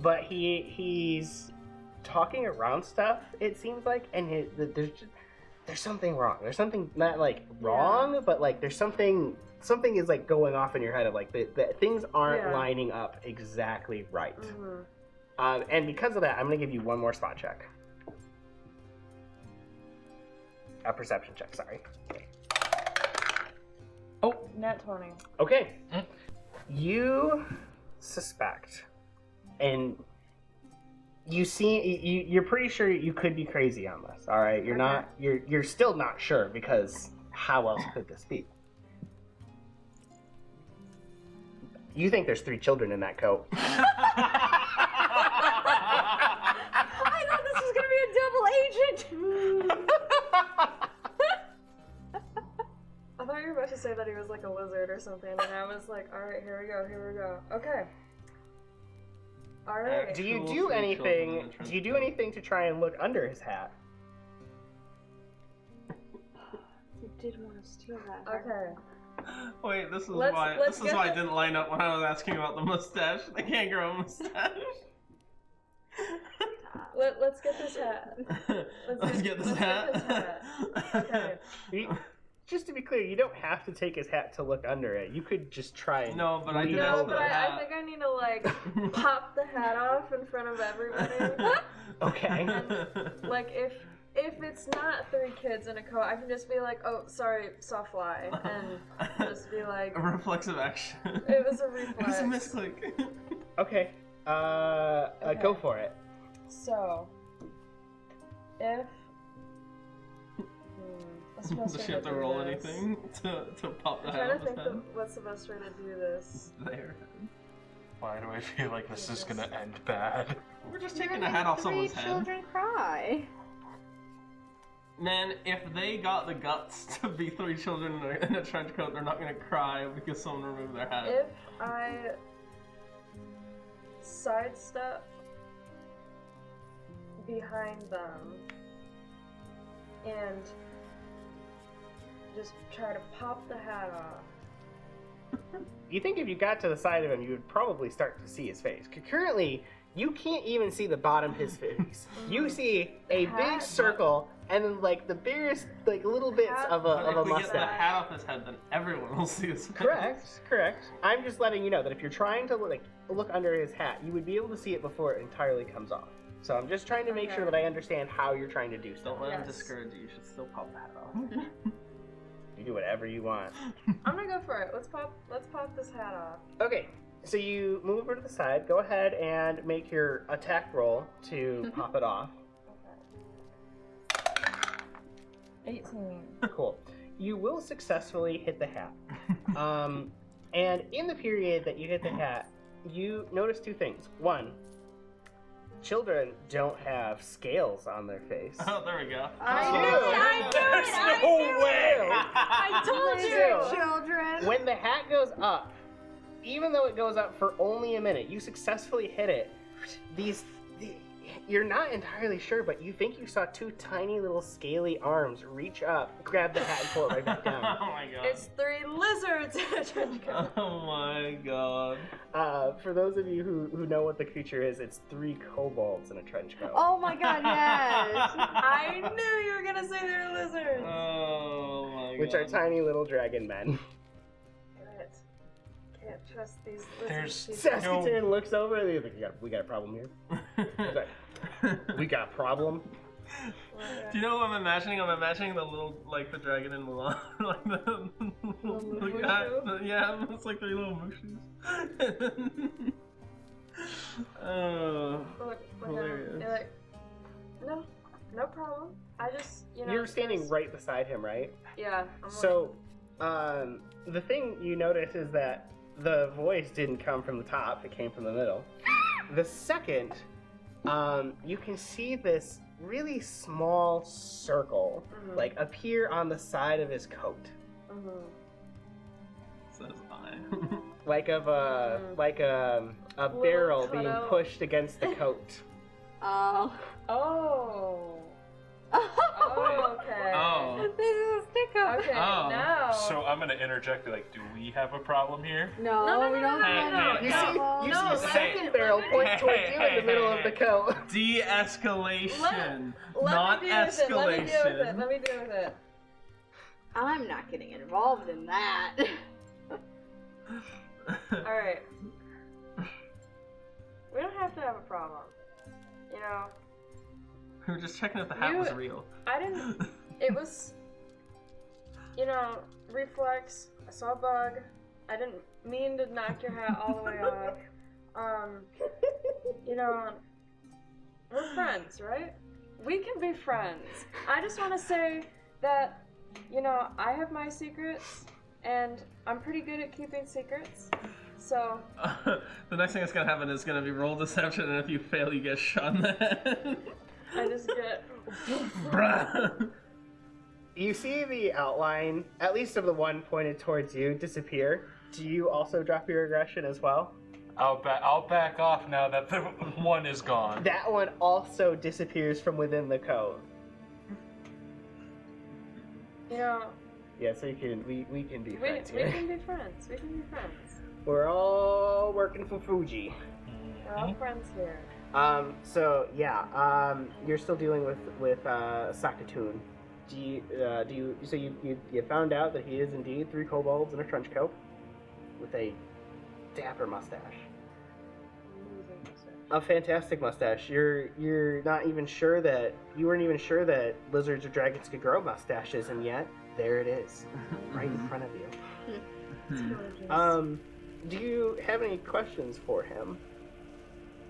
but he's talking around stuff, it seems like, and there's something wrong. There's something not like wrong, but like there's something is like going off in your head of like the things aren't lining up exactly right. And because of that, I'm gonna give you one more spot check. A perception check, sorry. Oh, nat 20. Okay. You suspect, and you're pretty sure you could be crazy on this. All right, you're still not sure because how else could this be? You think there's 3 children in that coat. I thought this was gonna be a double agent. I thought you were about to say that he was like a lizard or something, and I was like, alright, here we go. Okay. Alright. Do you do anything to try and look under his hat? You did want to steal that. Okay. Wait, this is Let's why I didn't line up when I was asking about the mustache. I can't grow a mustache. Let's get this hat. Let's get this hat. Okay. Just to be clear, you don't have to take his hat to look under it. You could just try and No, but I lean did ask over. for the I hat. think I need to like pop the hat off in front of everybody. Okay. Like if it's not 3 kids in a coat, I can just be like, oh, sorry, saw fly, and just be like, A reflexive action. it was a reflex. It was a misclick. Okay. Go for it. So, if what's the best Does way she have to do roll this? anything to pop the I'm hat trying off to his think head? what's the best way to do this. There. Why do I feel like this is gonna end bad? We're just taking the hat off someone's Three head. children cry. Man, if they got the guts to be 3 children in a trench coat, they're not gonna cry because someone removed their hat. If I sidestep behind them and just try to pop the hat off. You think if you got to the side of him, you would probably start to see his face. Currently, you can't even see the bottom of his face. You see a big hat. circle and then like the barest like little bits of But a if we get the mustache. hat off his head, then everyone will see his face. Correct. I'm just letting you know that if you're trying to look under his hat, you would be able to see it before it entirely comes off. So I'm just trying to make sure that I understand how you're trying to do stuff. Don't let him Yes. discourage you. You should still pop the hat off. You do whatever you want. I'm gonna go for it. Let's pop this hat off. Okay, so you move over to the side. Go ahead and make your attack roll to pop it off. Okay. 18. Cool. You will successfully hit the hat. And in the period that you hit the hat, you notice 2 things. 1, children don't have scales on their face. Oh, there we go. I Oh, knew it! I knew it! I no knew way! I told you! Children! When the hat goes up, even though it goes up for only a minute, you successfully hit it. You're not entirely sure, but you think you saw 2 tiny little scaly arms reach up, grab the hat, and pull it right back down. Oh my god. It's 3 lizards in a trench coat. Oh my god. For those of you who know what the creature is, it's 3 kobolds in a trench coat. Oh my god, yes! I knew you were gonna say they were lizards. Oh my god. Which are tiny little dragon men. Can't trust these There's- lizards. Saskatoon looks over and he's like, we got a problem here. He's like, we got a problem. Do you know what I'm imagining? I'm imagining the little, like the dragon in Mulan, like the guy. Yeah, it's like 3 little mooshies. Oh, Look, hilarious. you're like, no problem. I just, You're standing right beside him, right? Yeah. I'm So, the thing you notice is that the voice didn't come from the top, it came from the middle. The second, you can see this really small circle, Mhm. like, appear on the side of his coat. says I. Like of a, Mhm. like a Little barrel being cutout. pushed against the coat. Oh. Oh. Oh, okay. Oh. This is a stick up. Okay, Oh. now. So I'm gonna interject. Like, do we have a problem here? No, No, we don't. no, You no. see, you see No, a second hey, barrel let me- point towards you in the middle of the coat. De-escalation, Let not me deal with it. Let me deal with it. escalation. Let me deal with it. I'm not getting involved in that. All right. We don't have to have a problem. You know, We were just checking if the hat You- was real. I didn't. It was, reflex. I saw a bug. I didn't mean to knock your hat all the way off. We're friends, right? We can be friends. I just want to say that, I have my secrets, and I'm pretty good at keeping secrets. So, The next thing that's gonna happen is gonna be roll deception, and if you fail, you get shot in the head. I just get. Bruh. You see the outline, at least of the one pointed towards you, disappear. Do you also drop your aggression as well? I'll back off now that the one is gone. That one also disappears from within the code. Yeah, so we can be friends We here. can be friends. We can be friends. We're all working for Fuji. We're all friends here. So yeah, you're still dealing with Sakatoon. So you found out that he is indeed 3 kobolds in a trench coat with a dapper mustache. A fantastic mustache. You're not even sure that you weren't even sure that lizards or dragons could grow mustaches, and yet there it is, right in front of you. Do you have any questions for him,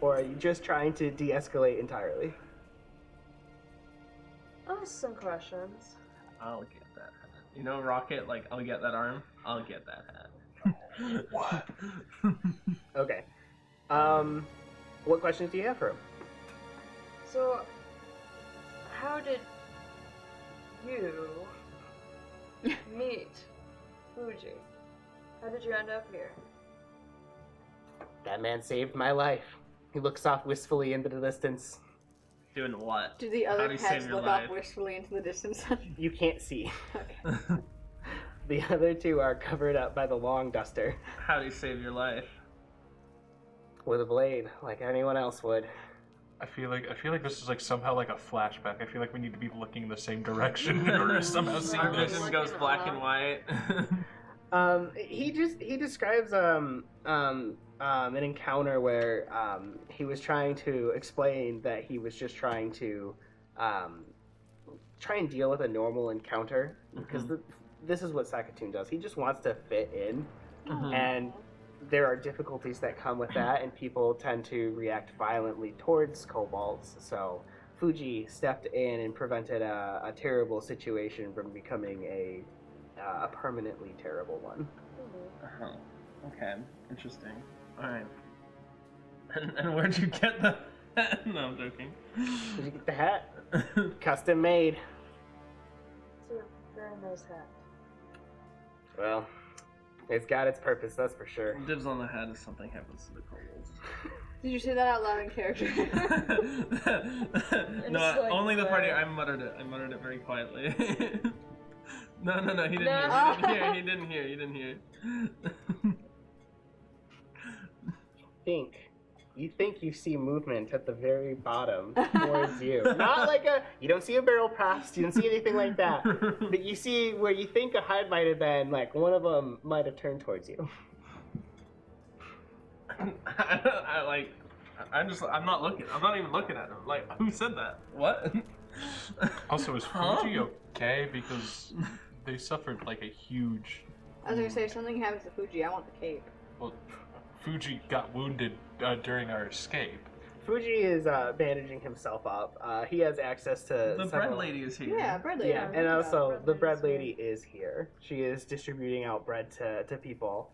or are you just trying to de-escalate entirely? I'll ask some questions. I'll get that hat. You know, Rocket, like, I'll get that arm, I'll get that hat. What? Okay. What questions do you have for him? So, how did you meet Fuji? How did you end up here? That man saved my life. He looks off wistfully into the distance. Doing what? Do the How other do you pets save your look life? off wistfully into the distance? You can't see. Okay. The other 2 are covered up by the long duster How do you save your life? with a blade, like anyone else would. I feel like this is like somehow like a flashback. I feel like we need to be looking in the same direction in order to somehow see Our this. vision goes black and white. He describes an encounter where he was trying to explain that he was just trying to try and deal with a normal encounter, because this is what Sakatoon does. He just wants to fit in, and there are difficulties that come with that, and people tend to react violently towards kobolds. So Fuji stepped in and prevented a terrible situation from becoming a permanently terrible one. Uh-huh. Okay, interesting. Alright. And where'd you get the hat? No, I'm joking. Did you get the hat? Custom made. It's a very nice hat. Well, it's got its purpose, that's for sure. Dibs on the hat if something happens to the kobolds. Did you say that out loud in character? No, like only the party. that. I muttered it very quietly. No, he didn't No. hear. He didn't hear. You think you see movement at the very bottom towards you. Not like you don't see a barrel pressed, you don't see anything like that. But you see where you think a hide might have been, like one of them might have turned towards you. I'm not looking. I'm not even looking at him. Like, who said that? What? Also, is Fuji okay? Because they suffered like a huge. I was gonna say, if something happens to Fuji, I want the cape. Well, Fuji got wounded during our escape. Fuji is bandaging himself up. He has access to The bread lady is here. Yeah, bread lady. Yeah, and also the bread lady is here. She is distributing out bread to people.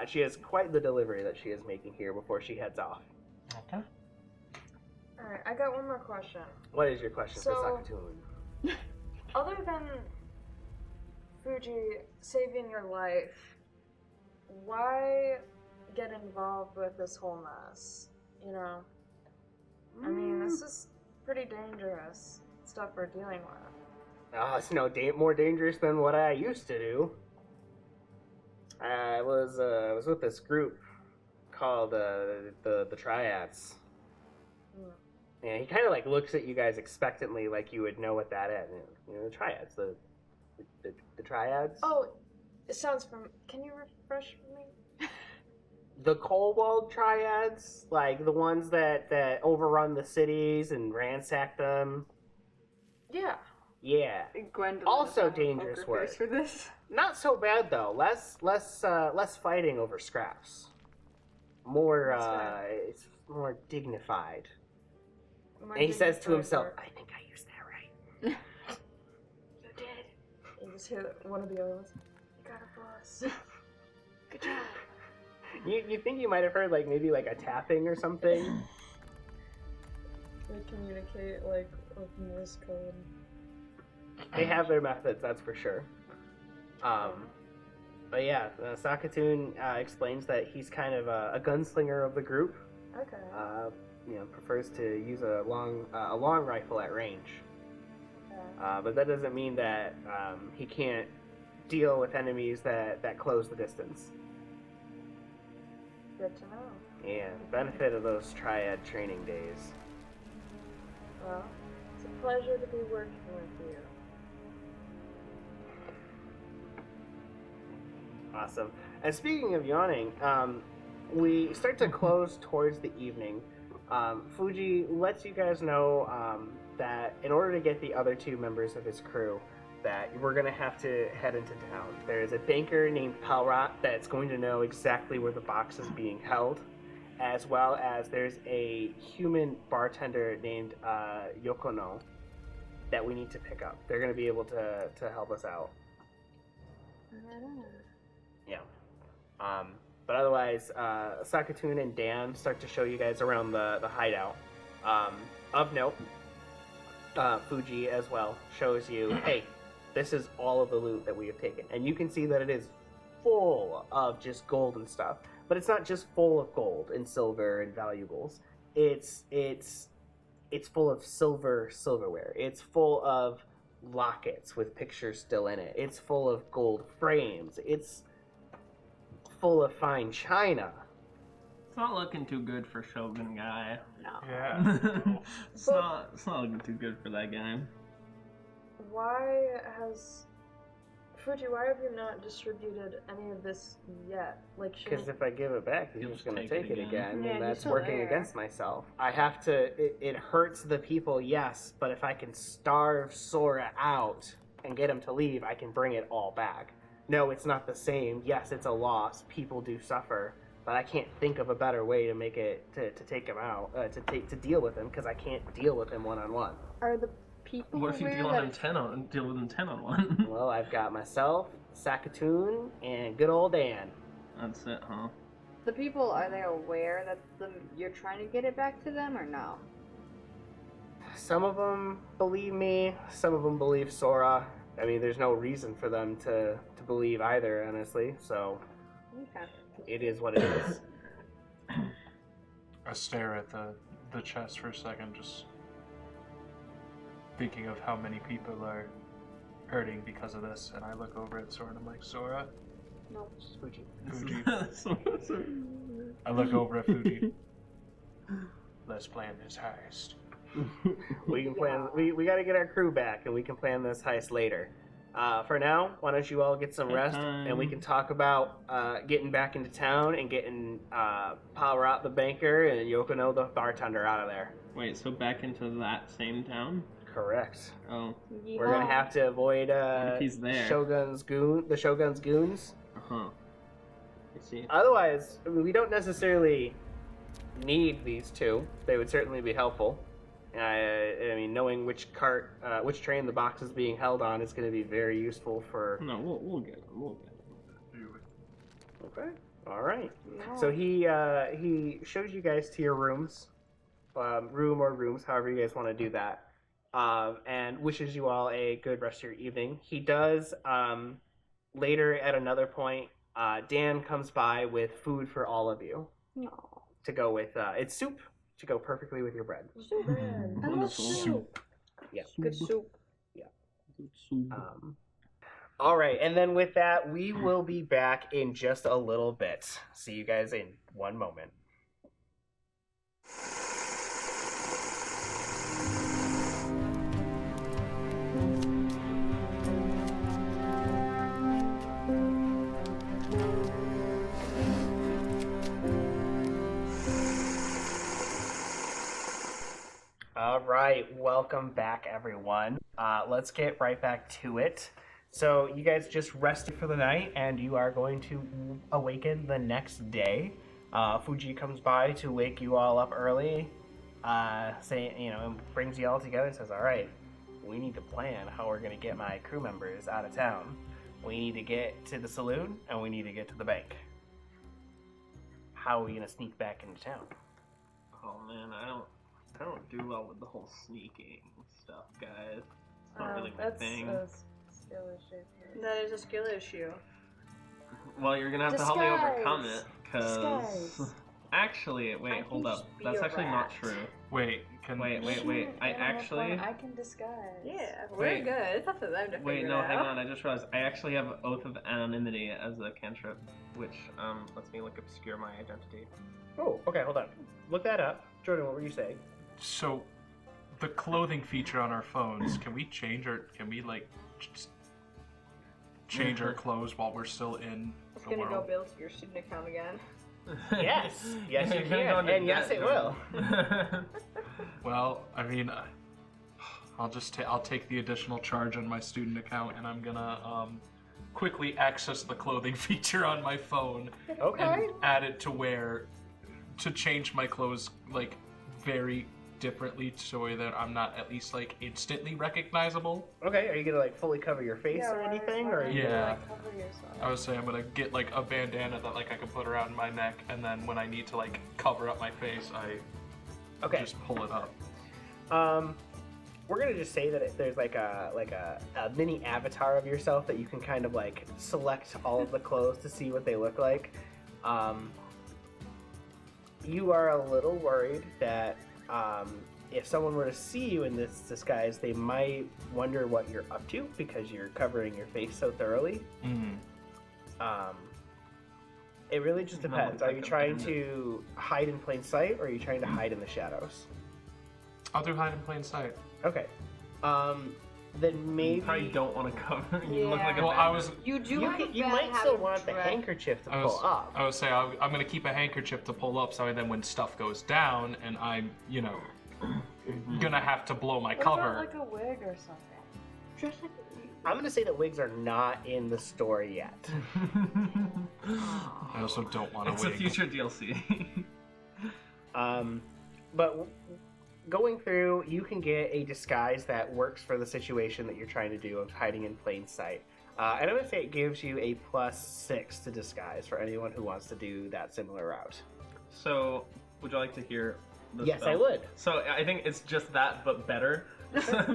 She has quite the delivery that she is making here before she heads off. Okay. Alright, I got one more question. What is your question So- for Sakatoon? Other than Fuji saving your life, why get involved with this whole mess? You know? I mean, this is pretty dangerous stuff we're dealing with. It's no more dangerous than what I used to do. I was with this group called the Triads. Yeah, he kind of like looks at you guys expectantly, like you would know what that is. You know, the Triads, the Triads. Oh, it sounds can you refresh me? The Kobold Triads, like the ones that overrun the cities and ransack them. Yeah. Yeah. Gwendolyn Also is having a dangerous poker work. face for this. Not so bad though. Less fighting over scraps. More it's more dignified. More And he says to dignified himself, work. "I think I used that right." You did. You just hear one of the other ones. You got a boss. Good job. You think you might have heard like maybe like a tapping or something? They communicate like with Morse code. They have their methods, that's for sure. But yeah, Sakatoon explains that he's kind of a gunslinger of the group. Okay. Prefers to use a long rifle at range. Yeah. But that doesn't mean that he can't deal with enemies that close the distance. Good to know. and benefit of those triad training days. Well, it's a pleasure to be working with you. Awesome. And speaking of yawning, we start to close towards the evening. Fuji lets you guys know that in order to get the other two members of his crew, that we're going to have to head into town. There's a banker named Palrat that's going to know exactly where the box is being held, as well as there's a human bartender named Yokono that we need to pick up. They're going to be able to help us out. Yeah. But otherwise, Sakatoon and Dan start to show you guys around the hideout. Of note, Fuji as well shows you, hey, this is all of the loot that we have taken. And you can see that it is full of just gold and stuff. But it's not just full of gold and silver and valuables. It's full of silverware. It's full of lockets with pictures still in it. It's full of gold frames. It's full of fine china. It's not looking too good for Shogun guy. No. Yeah. It's not looking too good for that guy. Why have you not distributed any of this yet? Like, Because if I give it back, he's He'll just going to just take take it it again, Yeah, and he's that's still working there. against myself. I have to. It hurts the people, yes, but if I can starve Sora out and get him to leave, I can bring it all back. No, it's not the same. Yes, it's a loss. People do suffer, but I can't think of a better way to make it to take him out, to deal with him, because I can't deal with him one-on-one. Are the people What if you aware deal that with him 10 on 1? Well, I've got myself, Sakatoon, and good old Dan. That's it, huh? the people, are they aware that you're trying to get it back to them or no? Some of them believe me, some of them believe Sora. I mean, there's no reason for them to believe either, honestly, so Okay. it is what it is. I stare at the chest for a second, just thinking of how many people are hurting because of this, and I look over at Sora and I'm like, Sora? No. Fuji. Fuji. I look over at Fuji. Let's plan this heist. We can plan. We got to get our crew back, and we can plan this heist later. For now, why don't you all get some rest, and we can talk about getting back into town and getting Palrat the banker and Yokono the bartender out of there. Wait, so back into that same town? Correct. Oh, We're gonna have to avoid What if he's there? the Shogun's goons. uh-huh. I see. Otherwise, I mean, we don't necessarily need these two. They would certainly be helpful. I mean, knowing which train the box is being held on is going to be very useful for. No, we'll get him. We'll get him. Okay. All right. No. So he shows you guys to your rooms, room or rooms, however you guys want to do that, and wishes you all a good rest of your evening. He does later at another point. Dan comes by with food for all of you No. to go with. It's soup to go perfectly with your bread. Super. I love Wonderful. soup. Yeah. Good soup. Good soup. All right, and then with that, we will be back in just a little bit. See you guys in one moment. All right, welcome back, everyone. Let's get right back to it. So you guys just rested for the night, and you are going to awaken the next day. Fuji comes by to wake you all up early, and brings you all together and says, "All right, we need to plan how we're going to get my crew members out of town. We need to get to the saloon, and we need to get to the bank. How are we going to sneak back into town?" Oh man, I don't do well with the whole sneaking stuff, guys. It's not really my That's thing. a skill issue. That is a skill issue. Well, you're gonna have to help me overcome it, cause Disguise. Actually, wait, I hold can up. just be That's a actually not rat. true. Wait, can Wait. I actually. I can disguise. Yeah, we're Wait. good. It's up to them to Wait, figure no, it hang out. on. I just realized I actually have Oath of Anonymity as a cantrip, which lets me like obscure my identity. Oh, okay, hold on. Look that up. Jordan, what were you saying? So, the clothing feature on our phones, can we change our, can we like just change our clothes while we're still in It's the gonna world? go build your student account again. Yes. Yes, you You're gonna can. go into And yes, debt, it will. Jordan. Well, I mean, I'll take the additional charge on my student account, and I'm gonna quickly access the clothing feature on my phone Okay. and add it to change my clothes like very differently so that I'm not at least like instantly recognizable. Okay, are you gonna like fully cover your face or anything? Or are you Yeah. Like, cover yourself. I would say I'm gonna get like a bandana that like I can put around my neck, and then when I need to like cover up my face, I Okay. just pull it up. We're gonna just say that there's like a mini avatar of yourself that you can kind of like select all of the clothes to see what they look like. You are a little worried that if someone were to see you in this disguise, they might wonder what you're up to because you're covering your face so thoroughly. It really just Not depends. like Are you a trying bandit. to hide in plain sight, or are you trying to hide in the shadows? I'll do hide in plain sight. Okay. Then You maybe probably don't want to cover. You look like a Well, I bandit. was You do you, have a you bad might habit still of want the dress. handkerchief to I pull was up. I would say I'm gonna keep a handkerchief to pull up, so then when stuff goes down and I'm gonna have to blow my What cover. about like a wig or something? Dress like I'm gonna say that wigs are not in the store yet. I also don't want to It's a wig. future DLC. But going through, you can get a disguise that works for the situation that you're trying to do of hiding in plain sight. And I'm gonna say it gives you a +6 to disguise for anyone who wants to do that similar route. So, would you like to hear the Yes, spell? I would. So, I think it's just that, but better.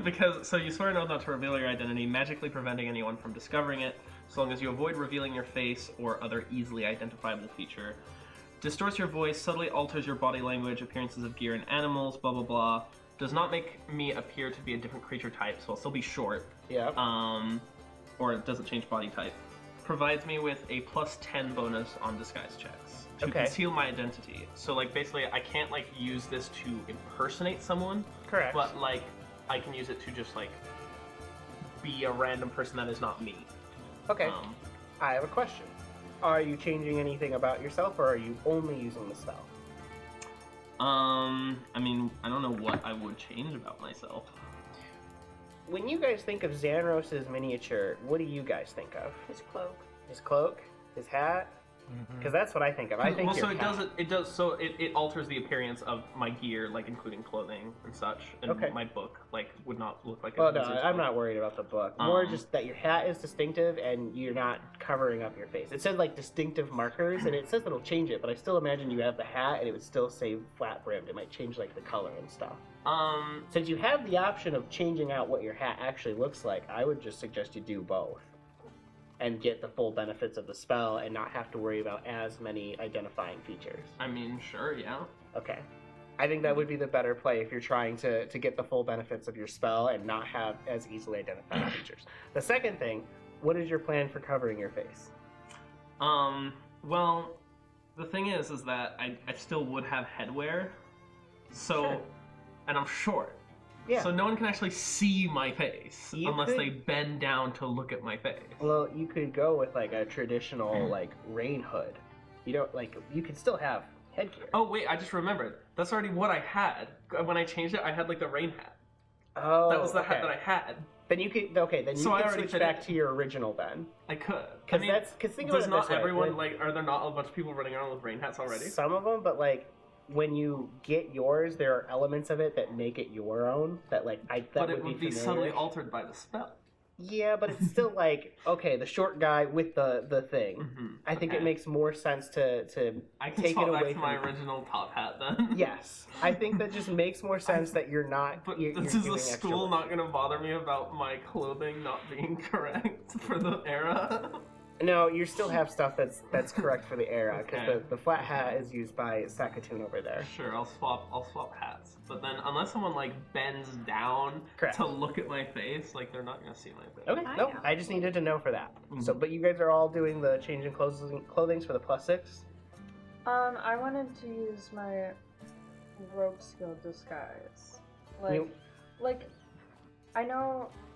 Because you swear an oath not to reveal your identity, magically preventing anyone from discovering it, so long as you avoid revealing your face or other easily identifiable feature. Distorts your voice, subtly alters your body language, appearances of gear and animals, blah blah blah. Does not make me appear to be a different creature type, so I'll still be short. Yeah. Or it doesn't change body type. Provides me with a +10 bonus on disguise checks to Okay. conceal my identity. So like basically I can't like use this to impersonate someone, Correct. but like I can use it to just like be a random person that is not me. Okay. I have a question. Are you changing anything about yourself, or are you only using the spell? I mean, I don't know what I would change about myself. When you guys think of Xanros's miniature, what do you guys think of? his cloak. His cloak? His hat? Because that's what I think of. I think well, so your hat. it alters the appearance of my gear, like including clothing and such. And Okay. my book like would not look like. Oh a no, wizard's I'm book. not worried about the book. More Um, just that your hat is distinctive and you're not covering up your face. It said like distinctive markers, and it says it'll change it, but I still imagine you have the hat and it would still say flat brimmed. It might change like the color and stuff. Since you have the option of changing out what your hat actually looks like, I would just suggest you do both and get the full benefits of the spell and not have to worry about as many identifying features. I mean, sure, yeah. Okay. I think that would be the better play if you're trying to get the full benefits of your spell and not have as easily identified features. The second thing, what is your plan for covering your face? Well, the thing is that I still would have headwear, so, Sure. and I'm short. Yeah. So no one can actually see my face You unless could- they bend down to look at my face. Well, you could go with like a traditional like rain hood. You don't like you could still have headgear. Oh wait, I just remembered. That's already what I had. When I changed it, I had like the rain hat. Oh, That was the hat okay. that I had. Then you could then So you I could already switch fit back it. to your original then. I could. I Because mean, think does about it not this way, everyone when- like? Are there not a bunch of people running around with rain hats already? Some of them, but like when you get yours, there are elements of it that make it your own. That like But it would be familiar. subtly altered by the spell. Yeah, but it's still like okay, the short guy with the thing. Mhm. I think Okay. it makes more sense to I can take swap it back away to my from. original top hat then. Yes, I think that just makes more sense that you're not. But you're this doing is the extra school work. not going to bother me about my clothing not being correct for the era. No, you still have stuff that's correct for the era, because Okay. the flat hat is used by Sakatoon over there. Sure, I'll swap hats. But then unless someone like bends down Correct. to look at my face, like they're not gonna see my face. Okay, I no, know. I just needed to know for that. Mhm. So, but you guys are all doing the change in clothings for the +6? I wanted to use my rogue skill disguise. You-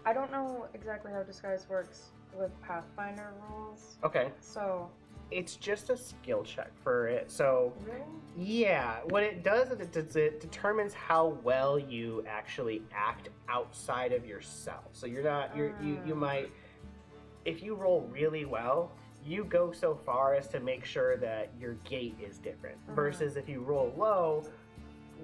I don't know exactly how disguise works with Pathfinder rules. Okay, So, it's just a skill check for it. So, really? yeah, what it does is it determines how well you actually act outside of yourself. So you're not you might, if you roll really well, you go so far as to make sure that your gait is different. Versus if you roll low,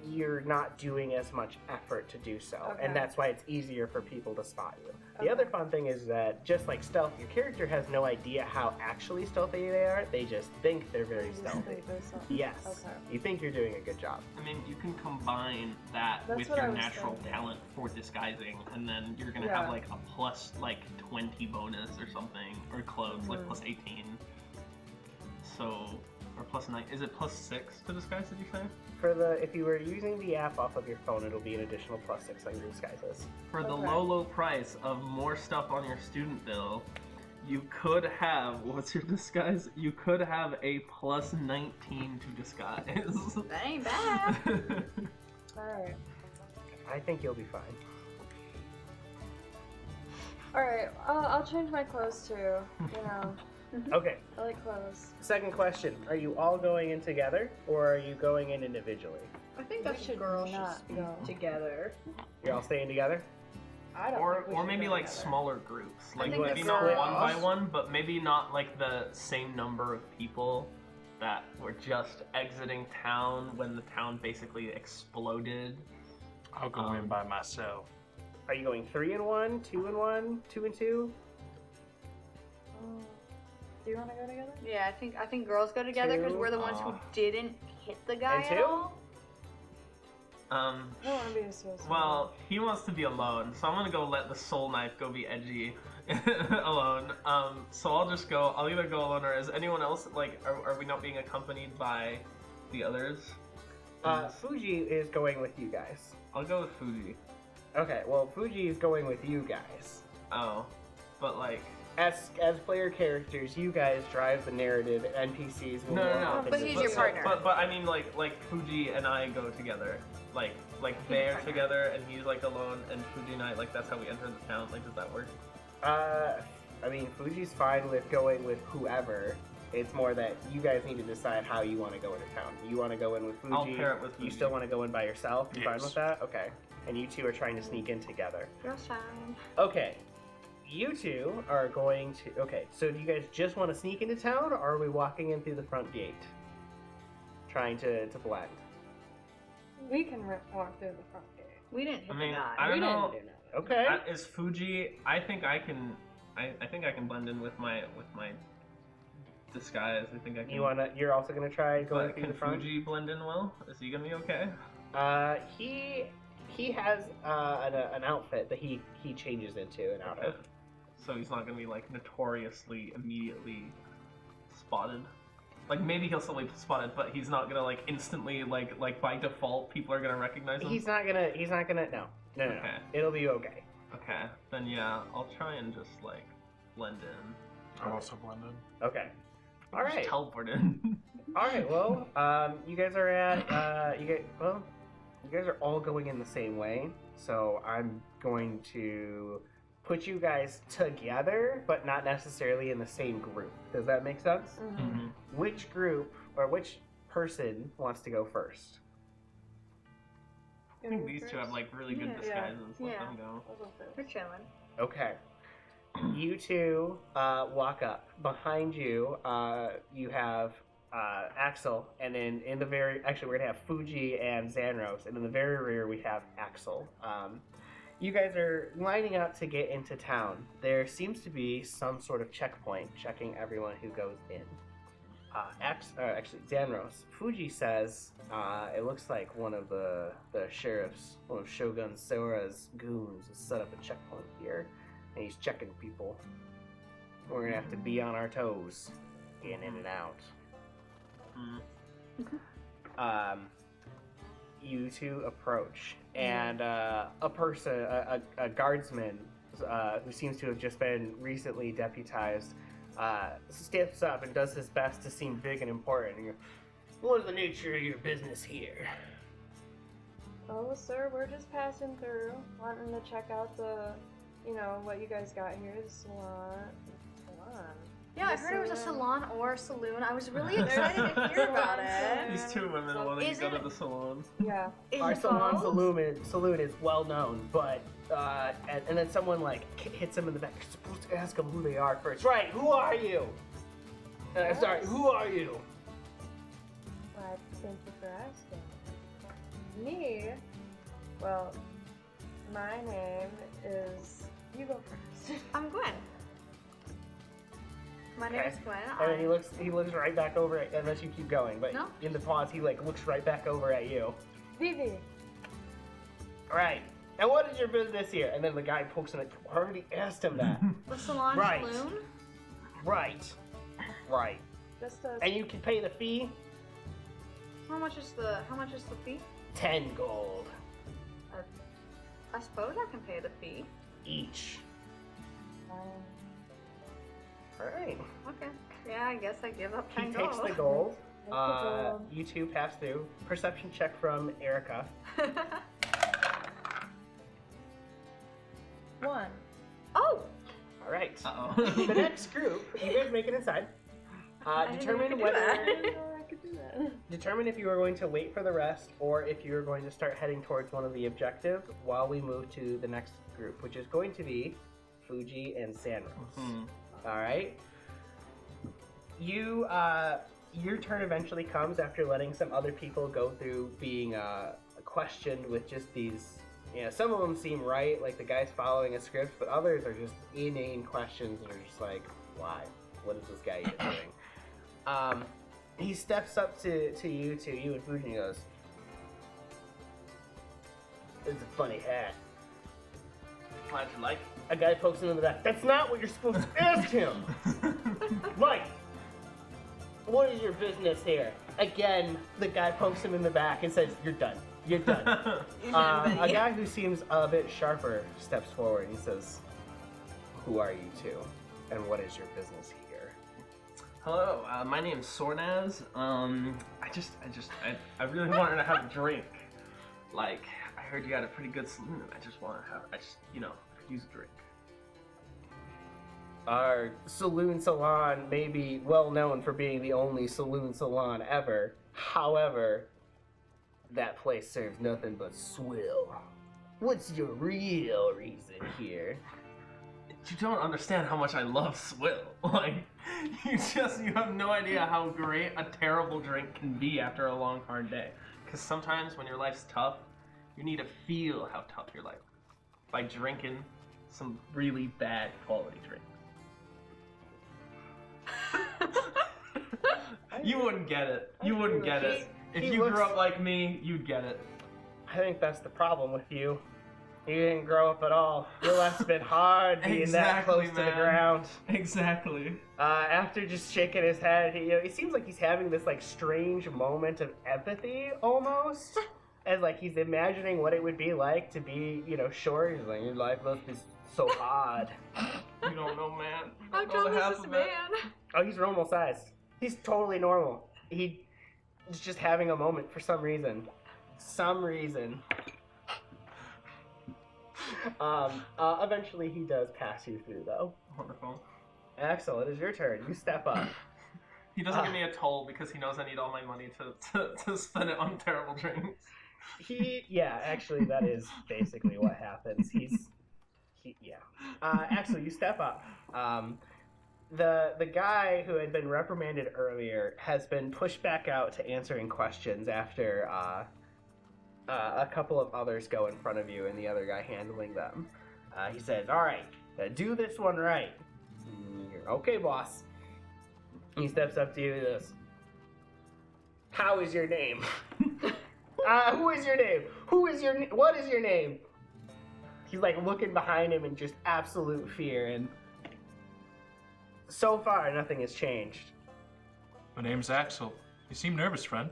you're not doing as much effort to do so. Okay. And that's why it's easier for people to spot you. The Okay. other fun thing is that just like stealth, your character has no idea how actually stealthy they are. They just think they're very stealthy. Yes. Okay. You think you're doing a good job. I mean, you can combine that That's with what I your was natural thinking. talent for disguising, and then you're gonna Yeah. have like a plus like 20 bonus or something, or close like plus 18. So, or plus 9. Is it plus 6 to disguise? Did you say? For if you were using the app off of your phone, it'll be an additional +6 on your disguises. For the Okay. low price of more stuff on your student bill, you could have, what's your disguise? You could have a plus 19 to disguise. That ain't bad. Alright. I think you'll be fine. Alright, I'll change my clothes too. You know, Okay. I like clothes. Second question: are you all going in together, or are you going in individually? I think We that should girls not should be go. together. You're all staying together? I don't or think we or should maybe go like together. smaller groups. I Like think maybe the not girls- one by one, but maybe not like the same number of people that were just exiting town when the town basically exploded. I'll go in by myself. Are you going 3 and 1, 2 and 1, 2 and 2? Do you want to go together? Yeah, I think girls go together because Two. we're the ones who Aw. didn't hit the guy And at two? all. I don't want to be a suicide. Well, he wants to be alone, so I'm gonna go let the soul knife go be edgy alone. So I'll just go. I'll either go alone, or is anyone else like? Are we not being accompanied by the others? Fuji is going with you guys. I'll go with Fuji. Okay, well, Fuji is going with you guys. Oh, but like, As player characters, you guys drive the narrative. NPCs will no. more But he's your partner. But I mean like Fuji and I go together. Like they're partner. together and he's like alone, and Fuji and I, like that's how we enter the town. Like, does that work? I mean, Fuji's fine with going with whoever. It's more that you guys need to decide how you want to go into town. You want to go in with Fuji? I'll pair it with You Fuji. still want to go in by yourself? You fine Yes. with that? Okay. And you two are trying to sneak in together. Girls time. Okay. You two are going to... Okay, so do you guys just want to sneak into town, or are we walking in through the front gate? Trying to blend. We can walk through the front gate. We didn't hit I mean, the guy. I don't We know. didn't do nothing. Okay. Is Fuji? I think I can. I think I can blend in with my disguise. I think I can. You're also gonna try going But through can the front? Fuji blend in well? Is he gonna be okay? He has an outfit that he changes into and out of. So he's not gonna be like notoriously immediately spotted. Like maybe he'll still be spotted, but he's not gonna like instantly like by default people are gonna recognize him. He's not gonna. No. Okay. It'll be okay. Okay, then yeah, I'll try and just like blend in. I'll also blend in. Okay. All Just right. teleport in. All right. Well, you guys are at you guys are all going in the same way. So I'm going to put you guys together, but not necessarily in the same group. Does that make sense? Mhm. Which group or which person wants to go first? I think these two have like really good Yeah. disguises. Let Yeah. them go. We're chilling. Okay. You two walk up. Behind you, you have Axel, and then in the actually we're gonna have Fuji and Xanros, and in the very rear we have Axel. You guys are lining up to get into town. There seems to be some sort of checkpoint checking everyone who goes in. Actually, Xanros, Fuji says it looks like one of the sheriff's, one of Shogun Sora's goons has set up a checkpoint here, and he's checking people. we're gonna have to be on our toes, getting in and out. You two approach, and a person, a guardsman, who seems to have just been recently deputized, steps up and does his best to seem big and important. And what is the nature of your business here? Oh, sir, we're just passing through, wanting to check out the, what you guys got here, the salon. Yeah, I heard it was a salon or a saloon. I was really excited to hear about it. These two women wanting Is to go it- to the salon. Yeah. Is Our it salon both? saloon is well known, but and then someone like hits him in the back. You're supposed to ask them who they are first, right? Who are you? Sorry, who are you? Well, thank you for asking. Me? Well, my name is... You go first. I'm Gwen. My name Okay. is Gwen. And then he looks right back over at, unless you keep going, but No. in the pause he like looks right back over at you. Vivi. All right. And what is your business here? And then the guy pokes him. I already asked him that. The salon Right. saloon. Right. Right. Just a... And you can pay the fee. How much is the fee? 10 gold I suppose I can pay the fee. each. All right. Okay. Yeah, I guess I give up He 10 takes gold. the gold. Take the gold. You two pass through. Perception check from Erica. 1. Oh! All right. Uh-oh. The next group, you guys make it inside. I didn't know we Determine could do whether that. I didn't know I could do that. determine if you are going to wait for the rest or if you are going to start heading towards one of the objectives while we move to the next group, which is going to be Fuji and Sanros. All right. You your turn eventually comes after letting some other people go through being questioned with just these. Some of them seem right, like the guy's following a script, but others are just inane questions that are just like, why? What is this guy even doing? He steps up to you and Fuji, and he goes, "It's a funny hat." How'd you like? A guy pokes him in the back. That's not what you're supposed to ask him. Mike, what is your business here? Again, the guy pokes him in the back and says, "You're done. You're done." A guy who seems a bit sharper steps forward and he says, "Who are you two? And what is your business here?" Hello, my name's Sornaz. I really wanted to have a drink. Like, I heard you got a pretty good saloon. I could use a drink. Our saloon salon may be well known for being the only saloon salon ever. However, that place serves nothing but swill. What's your real reason here? You don't understand how much I love swill. Like, you have no idea how great a terrible drink can be after a long, hard day. Because sometimes when your life's tough, you need to feel how tough your life is by drinking some really bad quality drink. You wouldn't get it. You wouldn't get it. If he you looks- grew up like me, you'd get it. I think that's the problem with you. You didn't grow up at all. Your life's been hard being that close to the man. ground. Exactly. After just shaking his head, it seems like he's having this like strange moment of empathy almost. As like he's imagining what it would be like to be, short. He's like, your life must be so hard. You don't know, man. You How don't know tall the half is this of man? it. Oh, he's normal size. He's totally normal. He's just having a moment for some reason. Eventually he does pass you through though. Wonderful. Axel, it is your turn. You step up. He doesn't give me a toll because he knows I need all my money to spend it on terrible drinks. Actually that is basically what happens. Axel, you step up. The guy who had been reprimanded earlier has been pushed back out to answering questions after a couple of others go in front of you and the other guy handling them. He says, "All right, do this one right." You're, "Okay, boss." He steps up to you and goes, "How is your name?" Who is your name? What is your name? He's like looking behind him in just absolute fear and So far, nothing has changed. My name's Axel. You seem nervous, friend.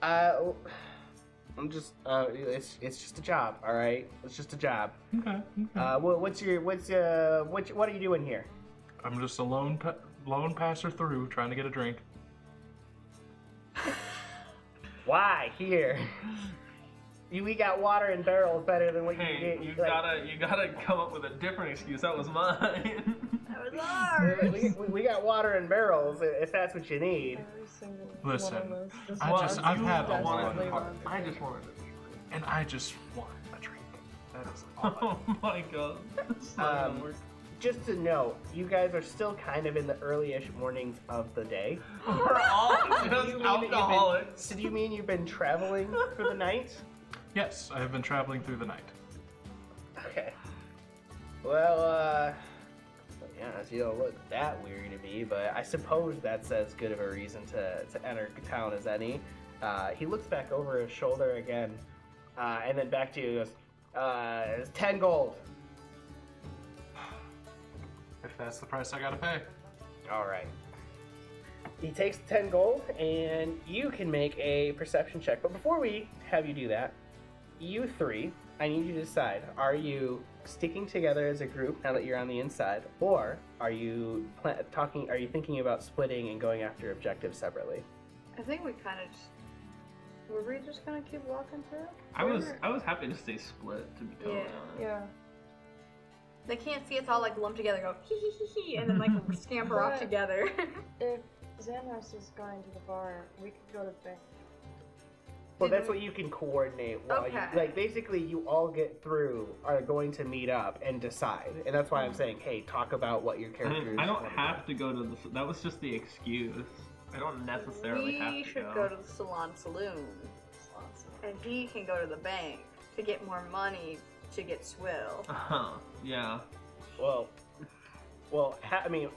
I'm just, it's just a job, all right? It's just a job. Okay. What are you doing here? I'm just a lone passer through, trying to get a drink. Why here? We got water in barrels better than what you Hey, get. you gotta come up with a different excuse. That was mine. That was ours. we got water in barrels if that's what you need. Listen, Well, I've you had a wanted- long I just wanted to. and I just want a drink. That is all. Oh my god. That's not gonna work. Just to know, you guys are still kind of in the early-ish mornings of the day. We're all Do you just mean that you've been- alcoholics. So do you mean you've been traveling for the night? Yes, I have been traveling through the night. Okay. Well, yeah, you don't look that weary to me, but I suppose that's as good of a reason to enter town as any. He looks back over his shoulder again, and then back to you. He goes, it's 10 gold. If that's the price I gotta pay. All right. He takes 10 gold, and you can make a perception check. But before we have you do that, you three, I need you to decide: are you sticking together as a group now that you're on the inside, or are you Are you thinking about splitting and going after objectives separately? I think we kind of just. Were we just gonna keep walking through? I was happy to stay split, to be totally honest. Yeah. They can't see us all like lumped together, go hee hee hee hee, and then like scamper off But- together. If Xanros is going to the bar, we could go to the bank. Well, that's what you can coordinate. While Okay. like basically, you all get through, are going to meet up and decide, and that's why I'm saying, hey, talk about what your I characters. mean, I don't wanna have to go to the. That was just the excuse. I don't necessarily have We to should go to the salon saloon, and he can go to the bank to get more money to get swill. Yeah. do. Well, I mean,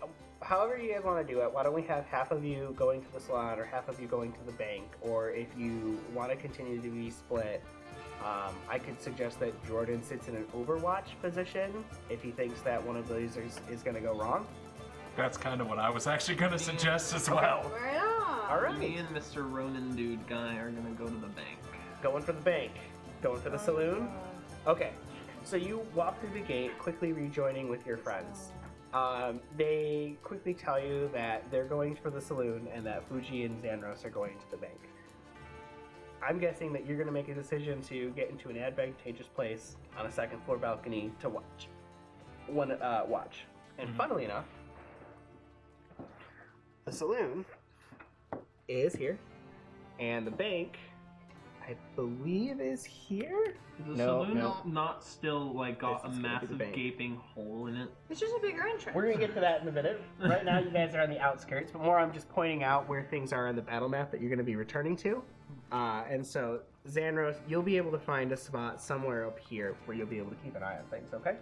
however you guys want to do it. Why don't we have half of you going to the salon, or half of you going to the bank, or if you want to continue to be split, I could suggest that Jordan sits in an Overwatch position if he thinks that one of those is going to go wrong. That's kind of what I was actually gonna suggest as well. Right on. All right. Me and Mr. Ronan dude guy are gonna go to the bank. Going for the bank. Going for the saloon. Okay. So you walk through the gate, quickly rejoining with your friends. They quickly tell you that they're going for the saloon and that Fuji and Xanros are going to the bank. I'm guessing that you're going to make a decision to get into an advantageous place on a second floor balcony to watch. And funnily enough, the saloon is here, and the bank, I believe, is here. Is the saloon not still like got This a is gonna be the massive bank. gaping hole in it? It's just a bigger entrance. We're gonna get to that in a minute. Right now, you guys are on the outskirts, but more I'm just pointing out where things are on the battle map that you're gonna be returning to. And so, Xanros, you'll be able to find a spot somewhere up here where you'll be able to keep an eye on things. Okay?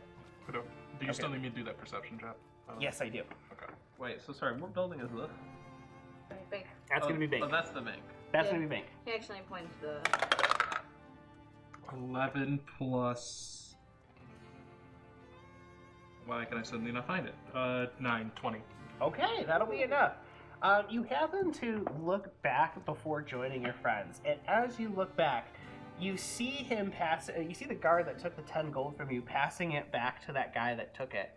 Do you still need me to do that perception check? Yes, I do. Okay. Wait, so sorry, what building is this? Bank. That's gonna be bank. Oh, that's the bank. That's Yeah. gonna be bank. He actually pointed to the. 11 plus. Why can I suddenly not find it? 9, 20. Okay, that'll be enough. You happen to look back before joining your friends, and as you look back, you see him pass. You see the guard that took the 10 gold from you passing it back to that guy that took it.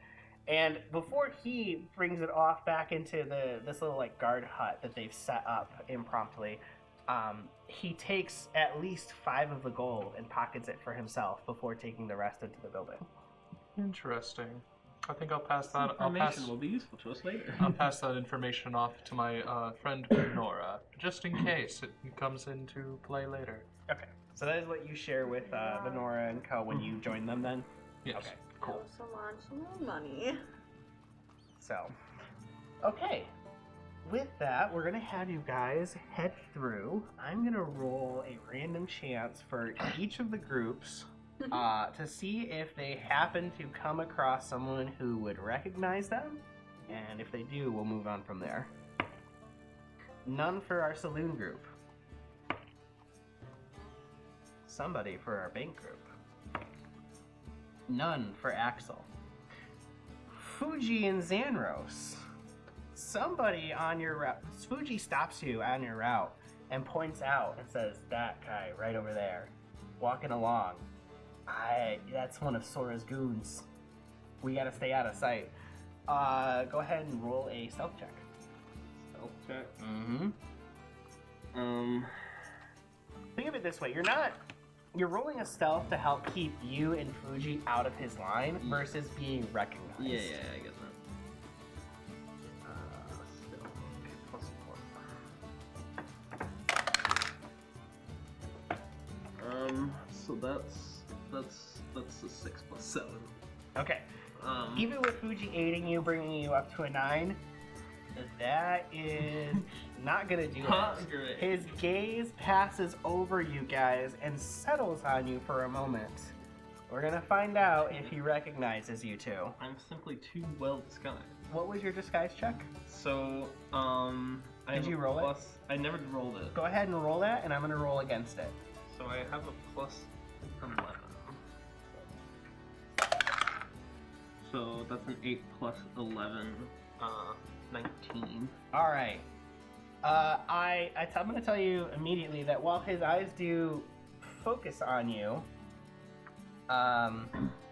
And before he brings it off back into this little like guard hut that they've set up impromptu, he takes at least 5 of the gold and pockets it for himself before taking the rest into the building. Interesting. I think I'll pass that. Information will be useful to us later. I'll pass that information off to my friend Nora, just in case it comes into play later. Okay, so that is what you share with Venora and Co. when you join them then? Yes. Okay. Cool. Salon, no money. So, okay. With that, we're going to have you guys head through. I'm going to roll a random chance for each of the groups to see if they happen to come across someone who would recognize them. And if they do, we'll move on from there. None for our saloon group. Somebody for our bank group. None for Axel. Fuji and Xanros. Somebody on your route, Fuji stops you on your route and points out and says, that guy right over there, walking along. That's one of Sora's goons. We gotta stay out of sight. Go ahead and roll a stealth check. Stealth check. Mm-hmm. Think of it this way, you're rolling a stealth to help keep you and Fuji out of his line versus being recognized. Yeah, I get that. Stealth, okay, +4. So that's a 6 + 7. Okay. Even with Fuji aiding you, bringing you up to a 9, that is not gonna do it. Great. His gaze passes over you guys and settles on you for a moment. We're gonna find out if he recognizes you two. I'm simply too well disguised. What was your disguise check? So, Did you roll it? I never rolled it. Go ahead and roll that, and I'm gonna roll against it. So I have a +11. So that's an 8 + 11, 19. All right. I'm gonna tell you immediately that while his eyes do focus on you,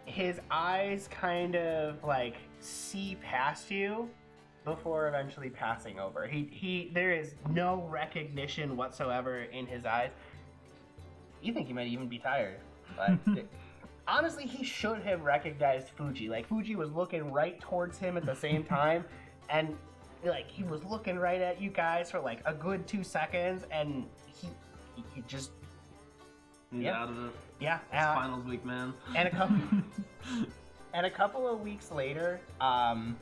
his eyes kind of like see past you before eventually passing over. There is no recognition whatsoever in his eyes. You think he might even be tired. Like, honestly, he should have recognized Fuji. Like, Fuji was looking right towards him at the same time, and like he was looking right at you guys for like a good 2 seconds, and he just He's out of it. yeah. It's finals week, man. And a couple of weeks later, a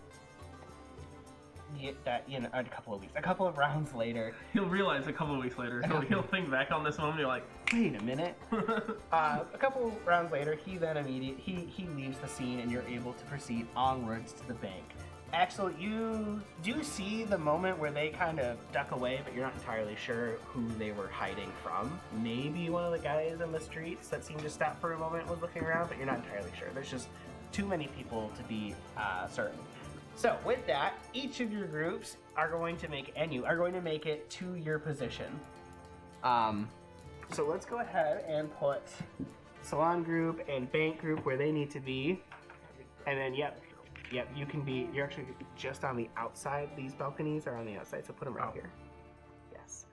couple of rounds later, He'll realize a couple of weeks later. He'll think back on this moment. You're like, wait a minute. A couple of rounds later, he leaves the scene, and you're able to proceed onwards to the bank. Axel, you do see the moment where they kind of duck away, but you're not entirely sure who they were hiding from. Maybe one of the guys in the streets that seemed to stop for a moment was looking around, but you're not entirely sure. There's just too many people to be certain. So with that, each of your groups are going to make it to your position. So let's go ahead and put salon group and bank group where they need to be, and then yep, you're actually just on the outside. These balconies are on the outside, so put them right here. Yes.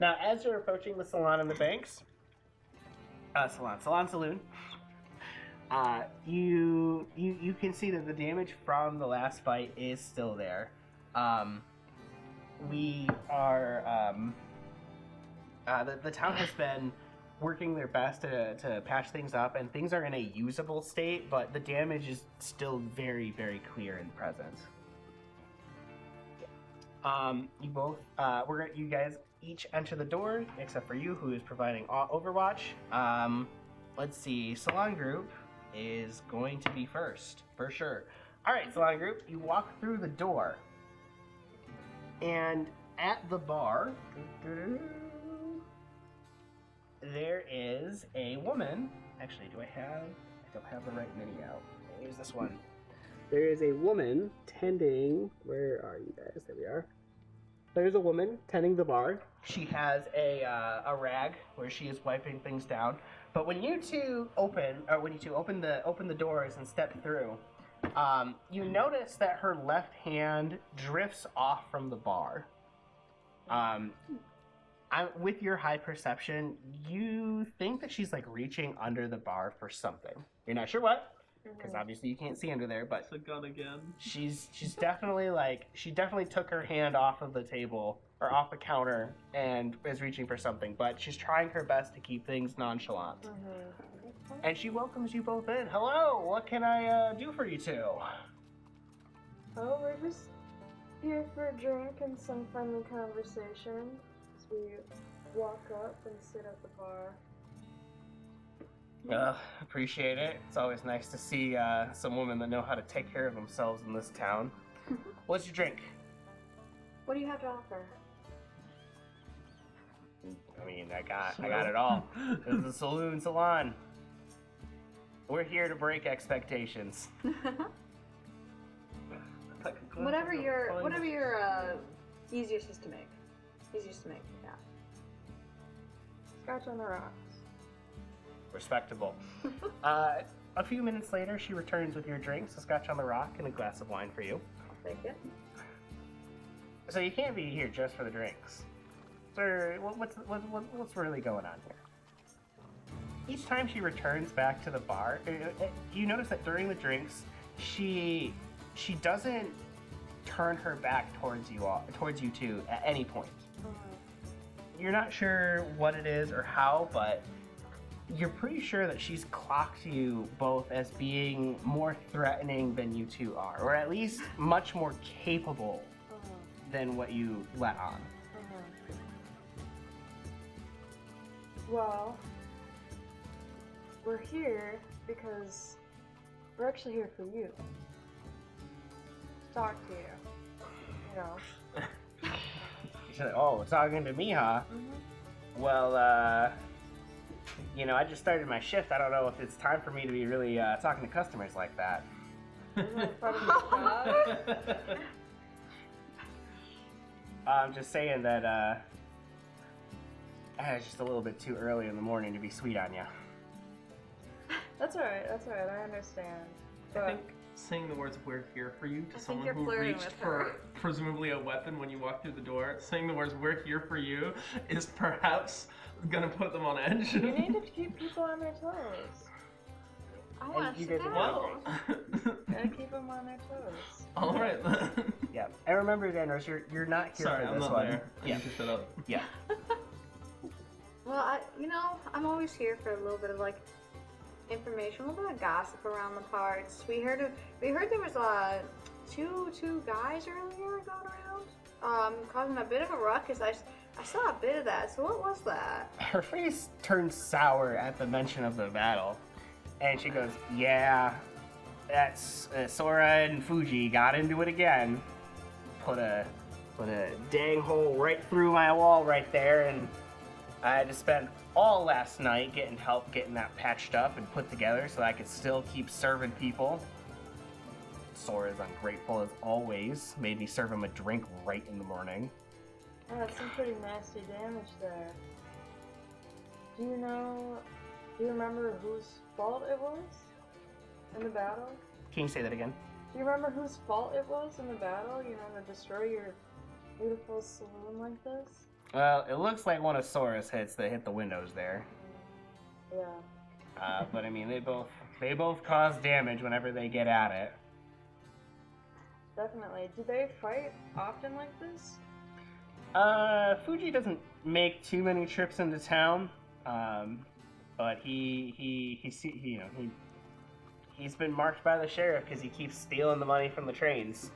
Now, as you're approaching the salon and the banks, saloon, you can see that the damage from the last fight is still there. We are, the town has been working their best to patch things up, and things are in a usable state, but the damage is still very, very clear and present. You guys each enter the door, except for you, who is providing Overwatch. Let's see, Salon Group is going to be first, for sure. All right, Salon Group, you walk through the door, and at the bar, there is a woman. Actually, I don't have the right menu out. Here's this one. There is a woman tending. Where are you guys? There we are. There's a woman tending the bar. She has a rag where she is wiping things down. But when you two open the doors and step through, you notice that her left hand drifts off from the bar. With your high perception, you think that she's like reaching under the bar for something. You're not sure what, because obviously you can't see under there. But it's a gun again. She's definitely she definitely took her hand off of the table or off the counter and is reaching for something. But she's trying her best to keep things nonchalant. And she welcomes you both in. Hello, what can I do for you two? Oh, we're just here for a drink and some friendly conversation. We walk up and sit at the bar. Appreciate it. It's always nice to see some women that know how to take care of themselves in this town. What's your drink? What do you have to offer? I mean, I got it all. This is a salon. We're here to break expectations. Like a glass Whatever of milk, your fine. whatever your easiest to make. Easiest to make. Yeah. Scotch on the rocks. Respectable. A few minutes later, she returns with your drinks, a scotch on the rock, and a glass of wine for you. I'll take it. So you can't be here just for the drinks. Sir, what's really going on here? Each time she returns back to the bar, you notice that during the drinks, she doesn't turn her back towards you two at any point. You're not sure what it is or how, but you're pretty sure that she's clocked you both as being more threatening than you two are, or at least much more capable than what you let on. Well, we're here because we're actually here for you. To talk to you. You know. She said, "Oh, talking to me, huh? Well, you know, I just started my shift. I don't know if it's time for me to be really talking to customers like that." Isn't that part of your job? I'm just saying that it's just a little bit too early in the morning to be sweet on you. That's alright, I understand. I But think saying the words "we're here for you" to think someone you're who flirting reached with for her. presumably a weapon when you walk through the door, saying the words "we're here for you" is perhaps gonna put them on edge. you need to keep people on their toes. I want to you sit guys are down. Well, Gotta keep them on their toes. all right then. Yeah, and remember, Danros, you're not here Sorry, for I'm this not one. there. I Yeah, need to shut up. yeah. Well, I'm always here for a little bit of like information, a little bit of gossip around the parts. We heard there was two guys earlier going around, causing a bit of a ruckus. I saw a bit of that. So what was that? Her face turns sour at the mention of the battle, and she goes, "Yeah, that's Sora and Fuji got into it again. Put a dang hole right through my wall right there, and I had to spend all last night getting help getting that patched up and put together so I could still keep serving people. Sora's ungrateful as always. Made me serve him a drink right in the morning." Oh, that's some pretty nasty damage there. Do you remember whose fault it was in the battle? Can you say that again? Do you remember whose fault it was in the battle? You know, to destroy your beautiful saloon like this? Well, it looks like one of Sora's hits that hit the windows there. Yeah. But I mean, they both cause damage whenever they get at it. Definitely. Do they fight often like this? Fuji doesn't make too many trips into town, but he's been marked by the sheriff because he keeps stealing the money from the trains.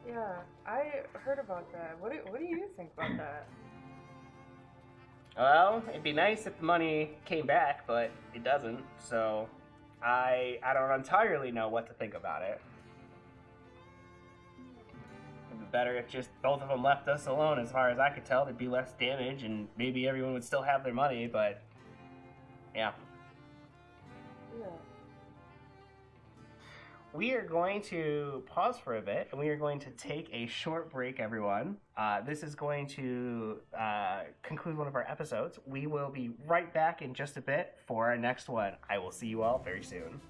Yeah, I heard about that. What do you think about that? Well, it'd be nice if the money came back, but it doesn't. So I don't entirely know what to think about it. It'd be better if just both of them left us alone. As far as I could tell, there'd be less damage, and maybe everyone would still have their money. But yeah. Yeah. We are going to pause for a bit, and we are going to take a short break, everyone. This is going to conclude one of our episodes. We will be right back in just a bit for our next one. I will see you all very soon.